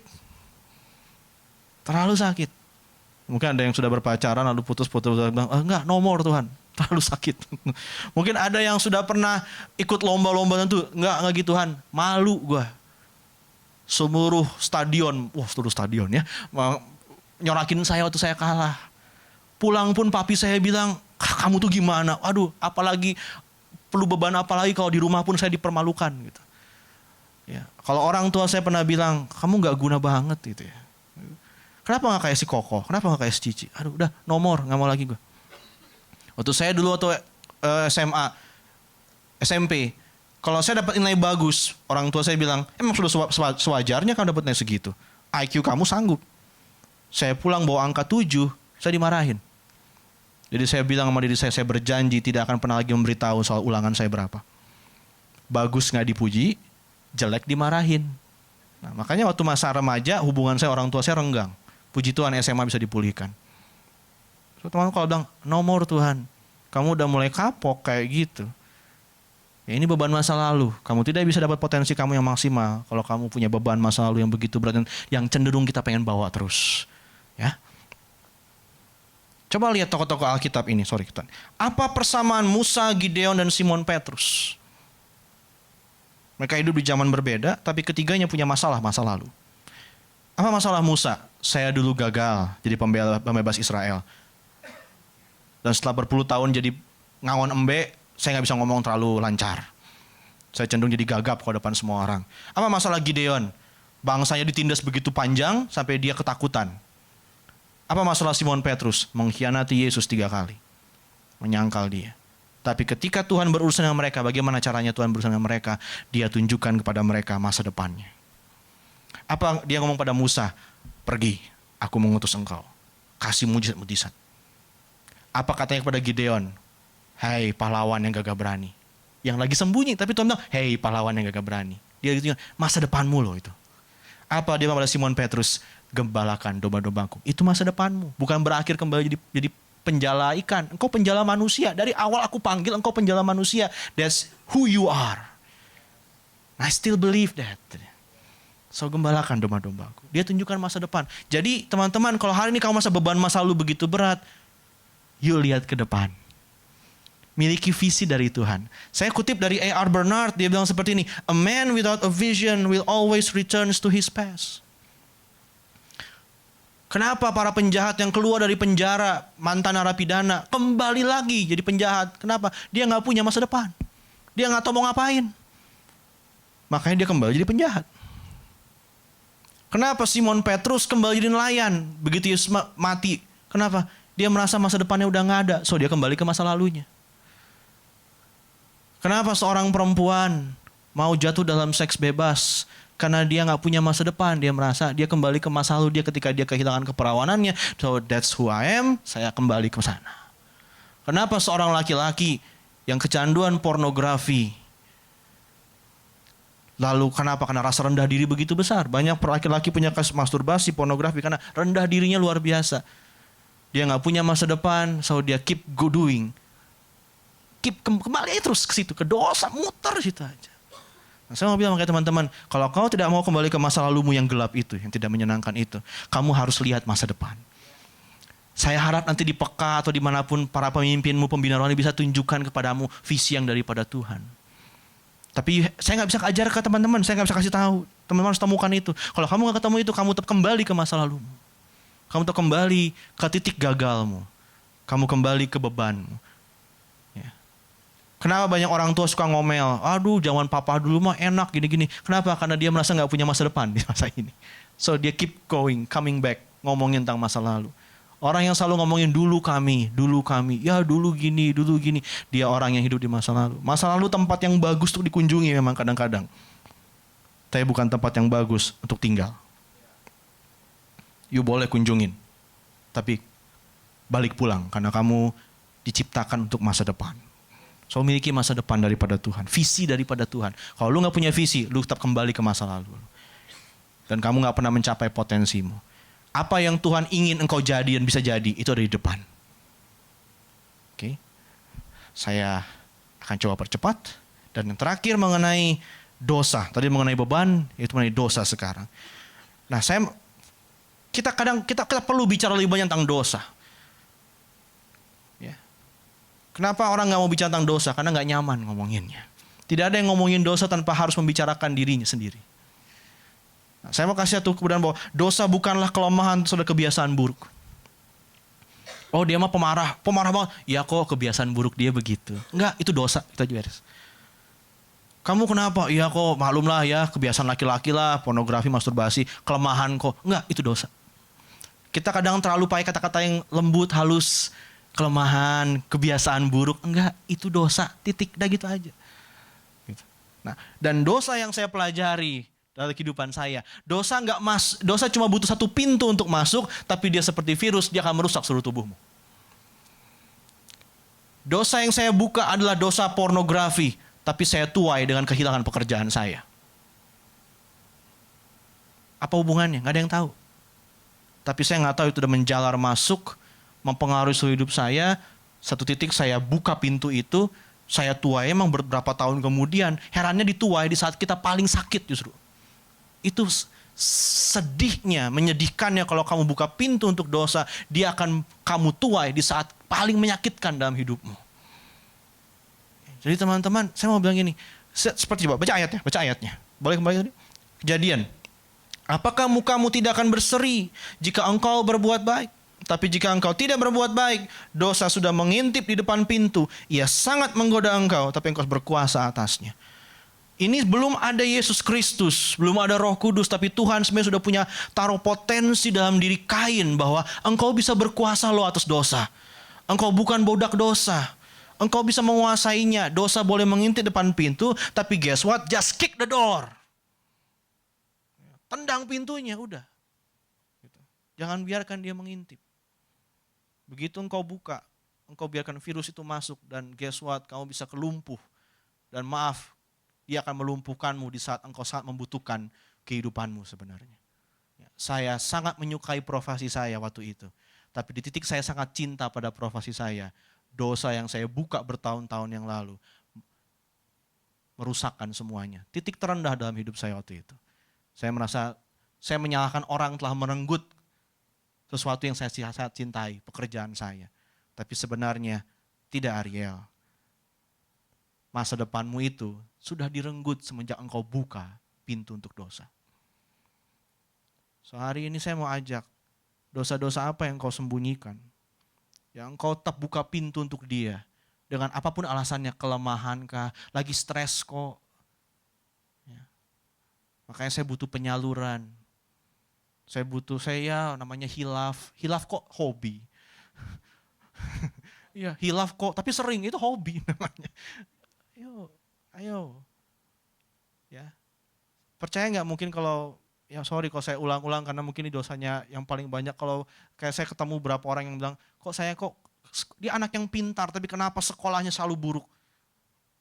Mungkin ada yang sudah berpacaran lalu putus bilang, enggak, nomor Tuhan, terlalu sakit. Mungkin ada yang sudah pernah ikut lomba-lomba tentu, enggak gitu Tuhan, malu gue. Seluruh stadion ya, nyorakin saya waktu saya kalah. Pulang pun papi saya bilang, kamu tuh gimana? Aduh, apalagi perlu beban apalagi kalau di rumah pun saya dipermalukan gitu. Ya, kalau orang tua saya pernah bilang, kamu nggak guna banget gitu ya. Kenapa nggak kayak si Koko? Kenapa nggak kayak si Cici? Aduh, udah nomor, nggak mau lagi gue. Waktu saya dulu SMA, SMP, kalau saya dapat nilai bagus, orang tua saya bilang, emang sudah sewajarnya kamu dapat nilai segitu. IQ kamu sanggup. Saya pulang bawa angka 7, saya dimarahin. Jadi saya bilang sama diri saya berjanji tidak akan pernah lagi memberitahu soal ulangan saya berapa. Bagus nggak dipuji, jelek dimarahin. Nah, makanya waktu masa remaja hubungan saya orang tua saya renggang. Puji Tuhan SMA bisa dipulihkan. So, teman kalau bilang nomor Tuhan, kamu udah mulai kapok kayak gitu. Ya, ini beban masa lalu. Kamu tidak bisa dapat potensi kamu yang maksimal kalau kamu punya beban masa lalu yang begitu berat yang cenderung kita pengen bawa terus. Ya. Coba lihat tokoh-tokoh Alkitab ini, Apa persamaan Musa, Gideon, dan Simon Petrus? Mereka hidup di zaman berbeda, tapi ketiganya punya masalah masa lalu. Apa masalah Musa? Saya dulu gagal jadi pembebas Israel. Dan setelah berpuluh tahun jadi ngawon embe, saya nggak bisa ngomong terlalu lancar. Saya cenderung jadi gagap kalau depan semua orang. Apa masalah Gideon? Bangsanya ditindas begitu panjang sampai dia ketakutan. Apa masalah Simon Petrus? Mengkhianati Yesus 3 kali. Menyangkal dia. Tapi ketika Tuhan berurusan dengan mereka, bagaimana caranya Tuhan berurusan dengan mereka? Dia tunjukkan kepada mereka masa depannya. Apa dia ngomong pada Musa? Pergi, aku mengutus engkau. Kasih mujizat-mujizat. Apa katanya kepada Gideon? Hei pahlawan yang gagah berani. Yang lagi sembunyi, tapi Tuhan bilang, hei pahlawan yang gagah berani. Dia gitu, masa depanmu loh itu. Apa dia pada Simon Petrus? Gembalakan domba-dombaku. Itu masa depanmu. Bukan berakhir kembali jadi penjala ikan. Engkau penjala manusia. Dari awal aku panggil engkau penjala manusia. That's who you are. I still believe that. So gembalakan domba-dombaku. Dia tunjukkan masa depan. Jadi teman-teman, kalau hari ini kamu masa beban masa lalu begitu berat, yuk lihat ke depan. Miliki visi dari Tuhan. Saya kutip dari A.R. Bernard, dia bilang seperti ini, a man without a vision will always returns to his past. Kenapa para penjahat yang keluar dari penjara, mantan narapidana, kembali lagi jadi penjahat? Kenapa? Dia nggak punya masa depan. Dia nggak tahu mau ngapain. Makanya dia kembali jadi penjahat. Kenapa Simon Petrus kembali jadi nelayan begitu Yesus mati? Kenapa? Dia merasa masa depannya udah nggak ada, so dia kembali ke masa lalunya. Kenapa seorang perempuan mau jatuh dalam seks bebas? Karena dia nggak punya masa depan, dia merasa dia kembali ke masa lalu dia ketika dia kehilangan keperawanannya. So that's who I am, saya kembali ke sana. Kenapa seorang laki-laki yang kecanduan pornografi? Lalu kenapa? Karena rasa rendah diri begitu besar. Banyak laki-laki punya kasus masturbasi, pornografi karena rendah dirinya luar biasa. Dia nggak punya masa depan, so dia keep doing. Kembali terus ke situ, ke dosa, muter situ aja. Nah, saya mau bilang sama teman-teman, kalau kau tidak mau kembali ke masa lalumu yang gelap itu, yang tidak menyenangkan itu, kamu harus lihat masa depan. Saya harap nanti di PK atau dimanapun para pemimpinmu, pembina rohani bisa tunjukkan kepadamu visi yang daripada Tuhan. Tapi saya nggak bisa ajar ke teman-teman, saya nggak bisa kasih tahu. Teman-teman harus temukan itu. Kalau kamu nggak ketemu itu, kamu tetap kembali ke masa lalumu. Kamu tetap kembali ke titik gagalmu. Kamu kembali ke bebanmu. Kenapa banyak orang tua suka ngomel? Aduh, zaman papa dulu mah enak gini-gini. Kenapa? Karena dia merasa nggak punya masa depan di masa ini. So dia keep coming back, ngomongin tentang masa lalu. Orang yang selalu ngomongin dulu kami, ya dulu gini. Dia orang yang hidup di masa lalu. Masa lalu tempat yang bagus untuk dikunjungi memang kadang-kadang. Tapi bukan tempat yang bagus untuk tinggal. You boleh kunjungin, tapi balik pulang karena kamu diciptakan untuk masa depan. So memiliki masa depan daripada Tuhan, visi daripada Tuhan. Kalau lu gak punya visi, lu tetap kembali ke masa lalu. Dan kamu gak pernah mencapai potensimu. Apa yang Tuhan ingin engkau jadi dan bisa jadi, itu ada di depan. Oke. Saya akan coba percepat. Dan yang terakhir mengenai dosa. Tadi mengenai beban, itu mengenai dosa sekarang. Nah kita perlu bicara lebih banyak tentang dosa. Kenapa orang gak mau bicara tentang dosa? Karena gak nyaman ngomonginnya. Tidak ada yang ngomongin dosa tanpa harus membicarakan dirinya sendiri. Nah, saya mau kasih satu kebenaran bahwa dosa bukanlah kelemahan, sudah kebiasaan buruk. Oh dia mah pemarah banget. Ya kok kebiasaan buruk dia begitu. Enggak, itu dosa. Itu aja beres. Kamu kenapa? Ya kok maklum lah ya, kebiasaan laki-laki lah, pornografi, masturbasi, kelemahan kok. Enggak, itu dosa. Kita kadang terlalu pakai kata-kata yang lembut, halus. Kelemahan, kebiasaan buruk, enggak, itu dosa, titik, dah gitu aja. Gitu. Nah, dan dosa yang saya pelajari dalam kehidupan saya, dosa cuma butuh satu pintu untuk masuk, tapi dia seperti virus, dia akan merusak seluruh tubuhmu. Dosa yang saya buka adalah dosa pornografi, tapi saya tuai dengan kehilangan pekerjaan saya. Apa hubungannya? Nggak ada yang tahu. Tapi saya nggak tahu itu udah menjalar masuk, mempengaruhi seluruh hidup saya. Satu titik saya buka pintu itu, saya tuai emang beberapa tahun kemudian. Herannya dituai di saat kita paling sakit justru. Itu sedihnya, menyedihkannya kalau kamu buka pintu untuk dosa, dia akan kamu tuai di saat paling menyakitkan dalam hidupmu. Jadi teman-teman, saya mau bilang gini, seperti coba baca ayatnya. Boleh kembali tadi? Kejadian. Apakah mukamu tidak akan berseri jika engkau berbuat baik? Tapi jika engkau tidak berbuat baik, dosa sudah mengintip di depan pintu. Ia sangat menggoda engkau, tapi engkau berkuasa atasnya. Ini belum ada Yesus Kristus, belum ada Roh Kudus, tapi Tuhan sebenarnya sudah punya taruh potensi dalam diri Kain bahwa engkau bisa berkuasa loh atas dosa. Engkau bukan budak dosa. Engkau bisa menguasainya. Dosa boleh mengintip depan pintu, tapi guess what? Just kick the door. Tendang pintunya, udah. Jangan biarkan dia mengintip. Begitu engkau buka, engkau biarkan virus itu masuk dan guess what? Kamu bisa kelumpuh. Dan maaf, dia akan melumpuhkanmu di saat engkau sangat membutuhkan kehidupanmu sebenarnya. Saya sangat menyukai profesi saya waktu itu. Tapi di titik saya sangat cinta pada profesi saya. Dosa yang saya buka bertahun-tahun yang lalu merusakkan semuanya. Titik terendah dalam hidup saya waktu itu. Saya merasa saya menyalahkan orang telah merenggut sesuatu yang saya sangat cintai, pekerjaan saya. Tapi sebenarnya tidak, Ariel. Masa depanmu itu sudah direnggut semenjak engkau buka pintu untuk dosa. So hari ini saya mau ajak, dosa-dosa apa yang engkau sembunyikan? Yang engkau tetap buka pintu untuk dia. Dengan apapun alasannya, kelemahan kah, lagi stres kok. Ya. Makanya saya butuh penyaluran. Saya namanya hilaf. Hilaf kok hobi. Iya, hilaf kok, tapi sering itu hobi namanya. Ayo. Ya. Percaya nggak mungkin kalau, ya sorry kalau saya ulang-ulang karena mungkin ini dosanya yang paling banyak. Kalau kayak saya ketemu berapa orang yang bilang, dia anak yang pintar tapi kenapa sekolahnya selalu buruk.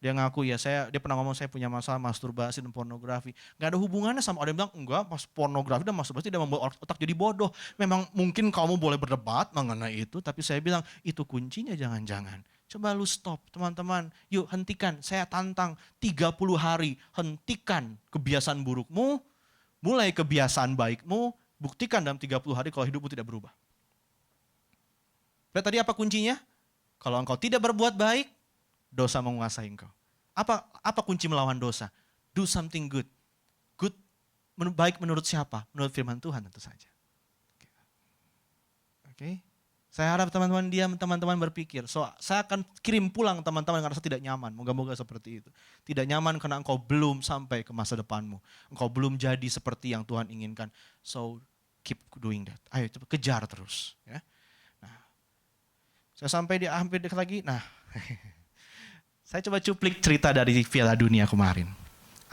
Dia ngaku dia pernah ngomong saya punya masalah masturbasi dan pornografi. Gak ada hubungannya sama, ada yang bilang enggak, pas pornografi dan masturbasi tidak membuat otak jadi bodoh. Memang mungkin kamu boleh berdebat mengenai itu, tapi saya bilang itu kuncinya jangan-jangan. Coba lu stop teman-teman, yuk hentikan, saya tantang 30 hari, hentikan kebiasaan burukmu, mulai kebiasaan baikmu, buktikan dalam 30 hari kalau hidupmu tidak berubah. Tadi apa kuncinya? Kalau engkau tidak berbuat baik, dosa menguasai engkau. Apa kunci melawan dosa? Do something good. Good, baik menurut siapa? Menurut firman Tuhan tentu saja. Oke. Saya harap teman-teman berpikir. Saya akan kirim pulang teman-teman karena saya tidak nyaman. Moga-moga seperti itu. Tidak nyaman karena engkau belum sampai ke masa depanmu. Engkau belum jadi seperti yang Tuhan inginkan. So keep doing that. Ayo coba kejar terus. Ya. Nah, saya sampai di hampir dekat lagi. Nah, saya coba cuplik cerita dari Piala Dunia kemarin.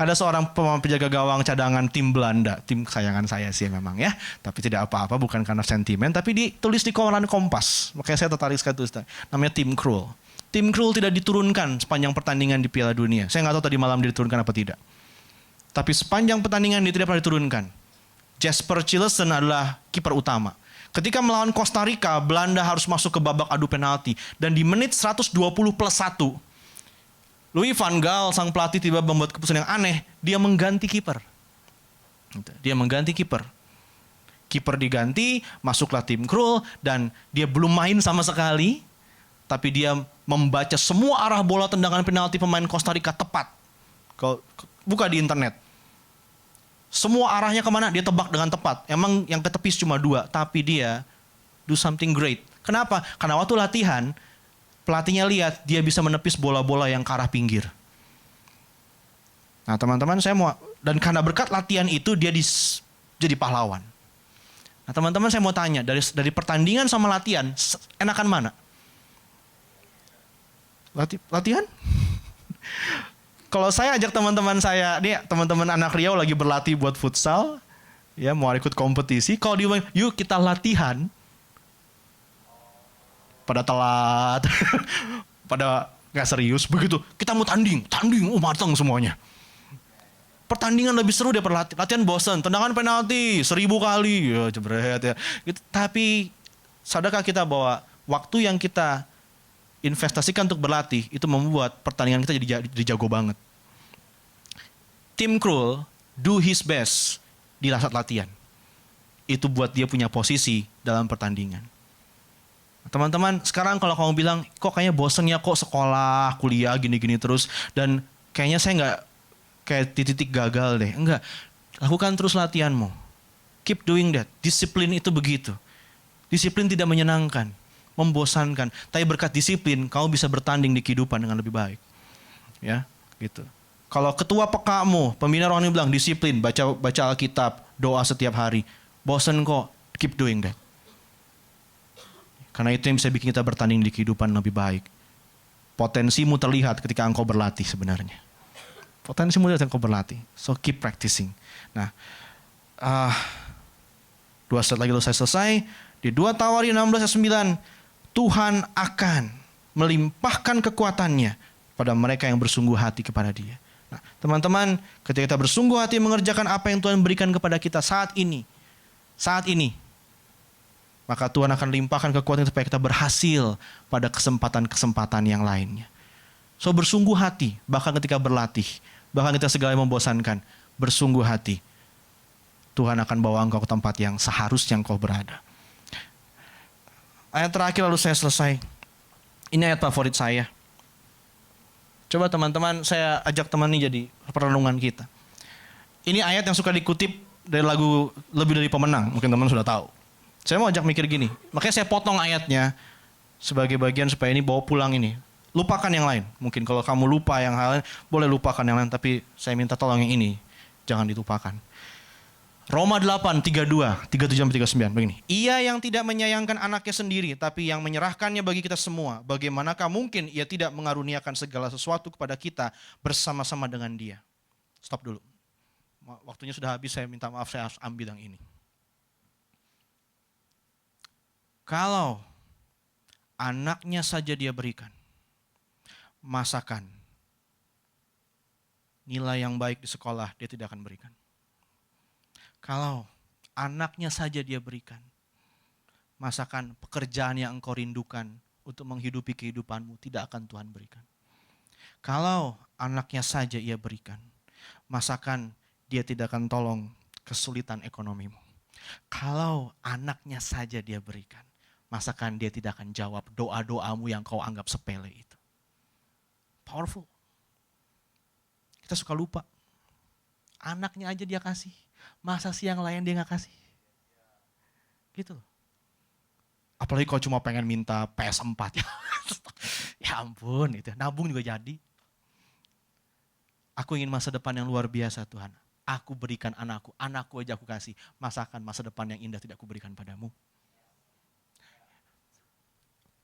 Ada seorang penjaga gawang cadangan tim Belanda, tim kesayangan saya sih memang ya. Tapi tidak apa-apa, bukan karena sentimen, tapi ditulis di koran Kompas. Makanya saya tertarik sekali tulis. Namanya Tim Krul. Tim Krul tidak diturunkan sepanjang pertandingan di Piala Dunia. Saya nggak tahu tadi malam diturunkan apa tidak. Tapi sepanjang pertandingan dia tidak pernah diturunkan. Jasper Cillessen adalah kiper utama. Ketika melawan Costa Rica, Belanda harus masuk ke babak adu penalti. Dan di menit 120+1, Louis van Gaal, sang pelatih, tiba membuat keputusan yang aneh. Dia mengganti kiper. Kiper diganti, masuklah Tim Krul, dan dia belum main sama sekali. Tapi dia membaca semua arah bola tendangan penalti pemain Costa Rica tepat. Buka di internet. Semua arahnya kemana, dia tebak dengan tepat. Emang yang ketepis cuma 2, tapi dia do something great. Kenapa? Karena waktu latihan, pelatihnya lihat dia bisa menepis bola-bola yang ke arah pinggir. Nah teman-teman dan karena berkat latihan itu dia jadi pahlawan. Nah teman-teman saya mau tanya, dari pertandingan sama latihan, enakan mana? Latihan? Kalau saya ajak teman-teman saya, nih teman-teman anak Riau lagi berlatih buat futsal, ya mau ikut kompetisi, kalau dia bilang, yuk kita latihan, pada telat, pada nggak serius, begitu kita mau tanding, matang semuanya. Pertandingan lebih seru daripada latihan bosan, tendangan penalti 1000 kali, ya jebret ya. Gitu. Tapi sadarkah kita bahwa waktu yang kita investasikan untuk berlatih itu membuat pertandingan kita jadi jago banget. Tim Krul do his best di saat latihan. Itu buat dia punya posisi dalam pertandingan. Teman-teman, sekarang kalau kamu bilang, kok kayaknya bosen ya kok sekolah, kuliah, gini-gini terus. Dan kayaknya saya nggak kayak titik gagal deh. Enggak, lakukan terus latihanmu. Keep doing that. Disiplin itu begitu. Disiplin tidak menyenangkan, membosankan. Tapi berkat disiplin, kamu bisa bertanding di kehidupan dengan lebih baik. Ya, gitu. Kalau ketua PKmu, pembina rohani bilang disiplin, baca Alkitab, doa setiap hari. Bosen kok, keep doing that. Karena itu yang bisa bikin kita bertanding di kehidupan lebih baik. Potensimu terlihat ketika engkau berlatih sebenarnya. Potensimu terlihat ketika engkau berlatih. So keep practicing. Nah, 2 slide lagi saya selesai. Di 2 Tawari 16 ayat 9, Tuhan akan melimpahkan kekuatannya pada mereka yang bersungguh hati kepada Dia. Nah, teman-teman, ketika kita bersungguh hati mengerjakan apa yang Tuhan berikan kepada kita saat ini, maka Tuhan akan limpahkan kekuatan supaya kita berhasil pada kesempatan-kesempatan yang lainnya. So bersungguh hati, bahkan ketika berlatih, bahkan ketika segala yang membosankan, bersungguh hati. Tuhan akan bawa engkau ke tempat yang seharusnya engkau berada. Ayat terakhir lalu saya selesai. Ini ayat favorit saya. Coba teman-teman, saya ajak teman ini jadi perenungan kita. Ini ayat yang suka dikutip dari lagu Lebih Dari Pemenang, mungkin teman sudah tahu. Saya mau ajak mikir gini, makanya saya potong ayatnya sebagai bagian supaya ini bawa pulang ini. Lupakan yang lain. Mungkin kalau kamu lupa yang lain, boleh lupakan yang lain. Tapi saya minta tolong yang ini, jangan dilupakan. Roma 8, 32, 37-39 begini. Ia yang tidak menyayangkan anaknya sendiri, tapi yang menyerahkannya bagi kita semua. Bagaimanakah mungkin ia tidak mengaruniakan segala sesuatu kepada kita bersama-sama dengan dia? Stop dulu. Waktunya sudah habis, saya minta maaf, saya harus ambil yang ini. Kalau anaknya saja dia berikan, masakan, nilai yang baik di sekolah dia tidak akan berikan. Kalau anaknya saja dia berikan, masakan pekerjaan yang engkau rindukan untuk menghidupi kehidupanmu tidak akan Tuhan berikan. Kalau anaknya saja ia berikan, masakan dia tidak akan tolong kesulitan ekonomimu. Kalau anaknya saja dia berikan, masakan dia tidak akan jawab doa-doamu yang kau anggap sepele itu. Powerful. Kita suka lupa. Anaknya aja dia kasih. Masa sih yang lain dia gak kasih? Gitu loh. Apalagi kalau cuma pengen minta PS4. Ya ampun, itu nabung juga jadi. Aku ingin masa depan yang luar biasa Tuhan. Aku berikan anakku aja aku kasih. Masakan masa depan yang indah tidak aku berikan padamu.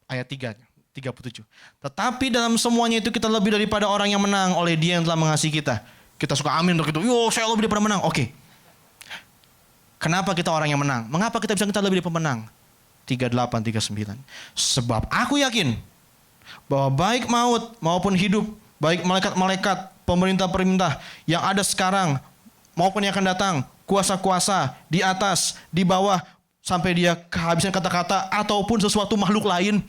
Ayat 3, 37. Tetapi dalam semuanya itu kita lebih daripada orang yang menang oleh Dia yang telah mengasihi kita. Kita suka amin untuk itu. Yo, saya lebih daripada menang. Oke. Kenapa kita orang yang menang? Mengapa kita bisa lebih dari pemenang? 38, 39. Sebab aku yakin bahwa baik maut maupun hidup, baik malaikat-malaikat, pemerintah-pemerintah yang ada sekarang maupun yang akan datang, kuasa-kuasa di atas, di bawah, sampai dia kehabisan kata-kata ataupun sesuatu makhluk lain,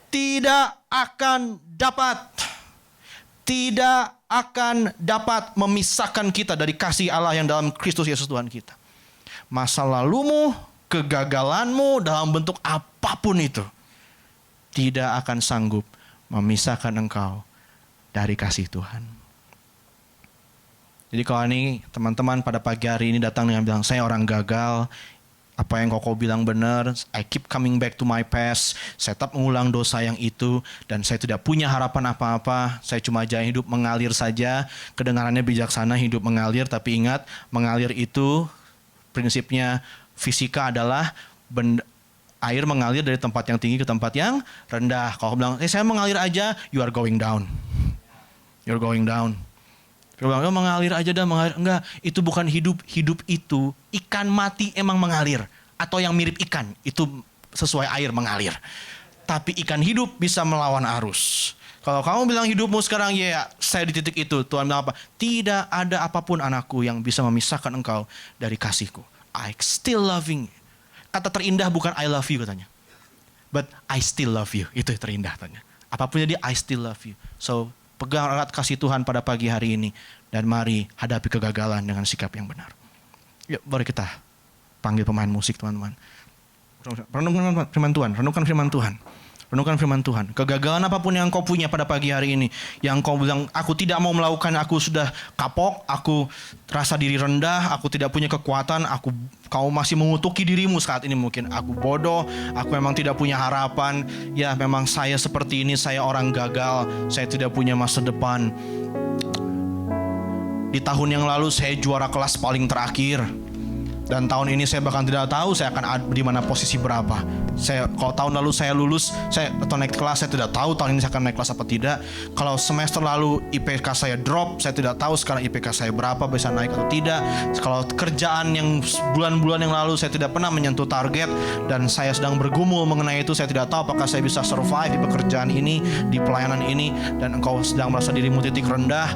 tidak akan dapat memisahkan kita dari kasih Allah yang dalam Kristus Yesus Tuhan kita. Masa lalumu, kegagalanmu dalam bentuk apapun itu tidak akan sanggup memisahkan engkau dari kasih Tuhan. Jadi kalau ini teman-teman pada pagi hari ini datang dengan bilang, saya orang gagal, apa yang kau bilang benar, I keep coming back to my past, saya tetap mengulang dosa yang itu, dan saya tidak punya harapan apa-apa, saya cuma aja hidup mengalir saja, kedengarannya bijaksana hidup mengalir, tapi ingat, mengalir itu prinsipnya fisika adalah air mengalir dari tempat yang tinggi ke tempat yang rendah. Kalau bilang, saya mengalir aja, you are going down. You're going down. Kalau bilang, mengalir aja dah, mengalir. Enggak, itu bukan hidup. Hidup itu, ikan mati emang mengalir. Atau yang mirip ikan, itu sesuai air mengalir. Tapi ikan hidup bisa melawan arus. Kalau kamu bilang hidupmu sekarang, ya saya di titik itu. Tuhan bilang apa? Tidak ada apapun anakku yang bisa memisahkan engkau dari kasihku. I still loving you. Kata terindah bukan I love you katanya. But I still love you. Itu yang terindah katanya. Apapun jadi I still love you. So pegang erat kasih Tuhan pada pagi hari ini. Dan mari hadapi kegagalan dengan sikap yang benar. Yuk, mari kita panggil pemain musik teman-teman. Renungkan firman Tuhan. Renungkan firman Tuhan. Renungkan firman Tuhan. Kegagalan apapun yang kau punya pada pagi hari ini. Yang kau bilang, aku tidak mau melakukan, aku sudah kapok. Aku rasa diri rendah. Aku tidak punya kekuatan. Kau masih mengutuki dirimu saat ini mungkin. Aku bodoh. Aku memang tidak punya harapan. Ya memang saya seperti ini. Saya orang gagal. Saya tidak punya masa depan. Di tahun yang lalu saya juara kelas paling terakhir. Dan tahun ini saya bahkan tidak tahu saya akan di mana posisi berapa. Kalau tahun lalu saya lulus, atau naik kelas, saya tidak tahu tahun ini saya akan naik kelas apa tidak. Kalau semester lalu IPK saya drop, saya tidak tahu sekarang IPK saya berapa, bisa naik atau tidak. Kalau kerjaan yang bulan-bulan yang lalu saya tidak pernah menyentuh target dan saya sedang bergumul mengenai itu, saya tidak tahu apakah saya bisa survive di pekerjaan ini, di pelayanan ini, dan engkau sedang merasa dirimu titik rendah.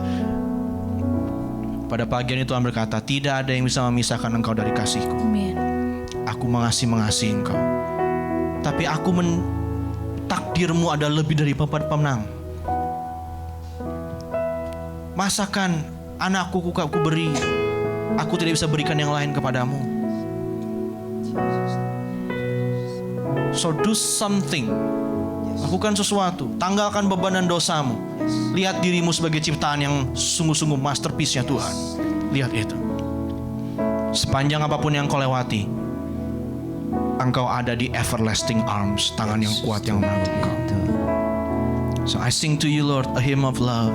Pada pagi ini Tuhan berkata, tidak ada yang bisa memisahkan engkau dari kasihku. Amin. Aku mengasihi engkau. Tapi takdirmu ada lebih dari pemenang. Masakan anakku aku beri. Aku tidak bisa berikan yang lain kepadamu. So do something. Lakukan sesuatu. Tanggalkan beban dan dosamu. Lihat dirimu sebagai ciptaan yang sungguh-sungguh masterpiece-nya Tuhan. Lihat itu. Sepanjang apapun yang kau lewati, engkau ada di everlasting arms, tangan yang kuat yang menanggung engkau. So I sing to you Lord a hymn of love.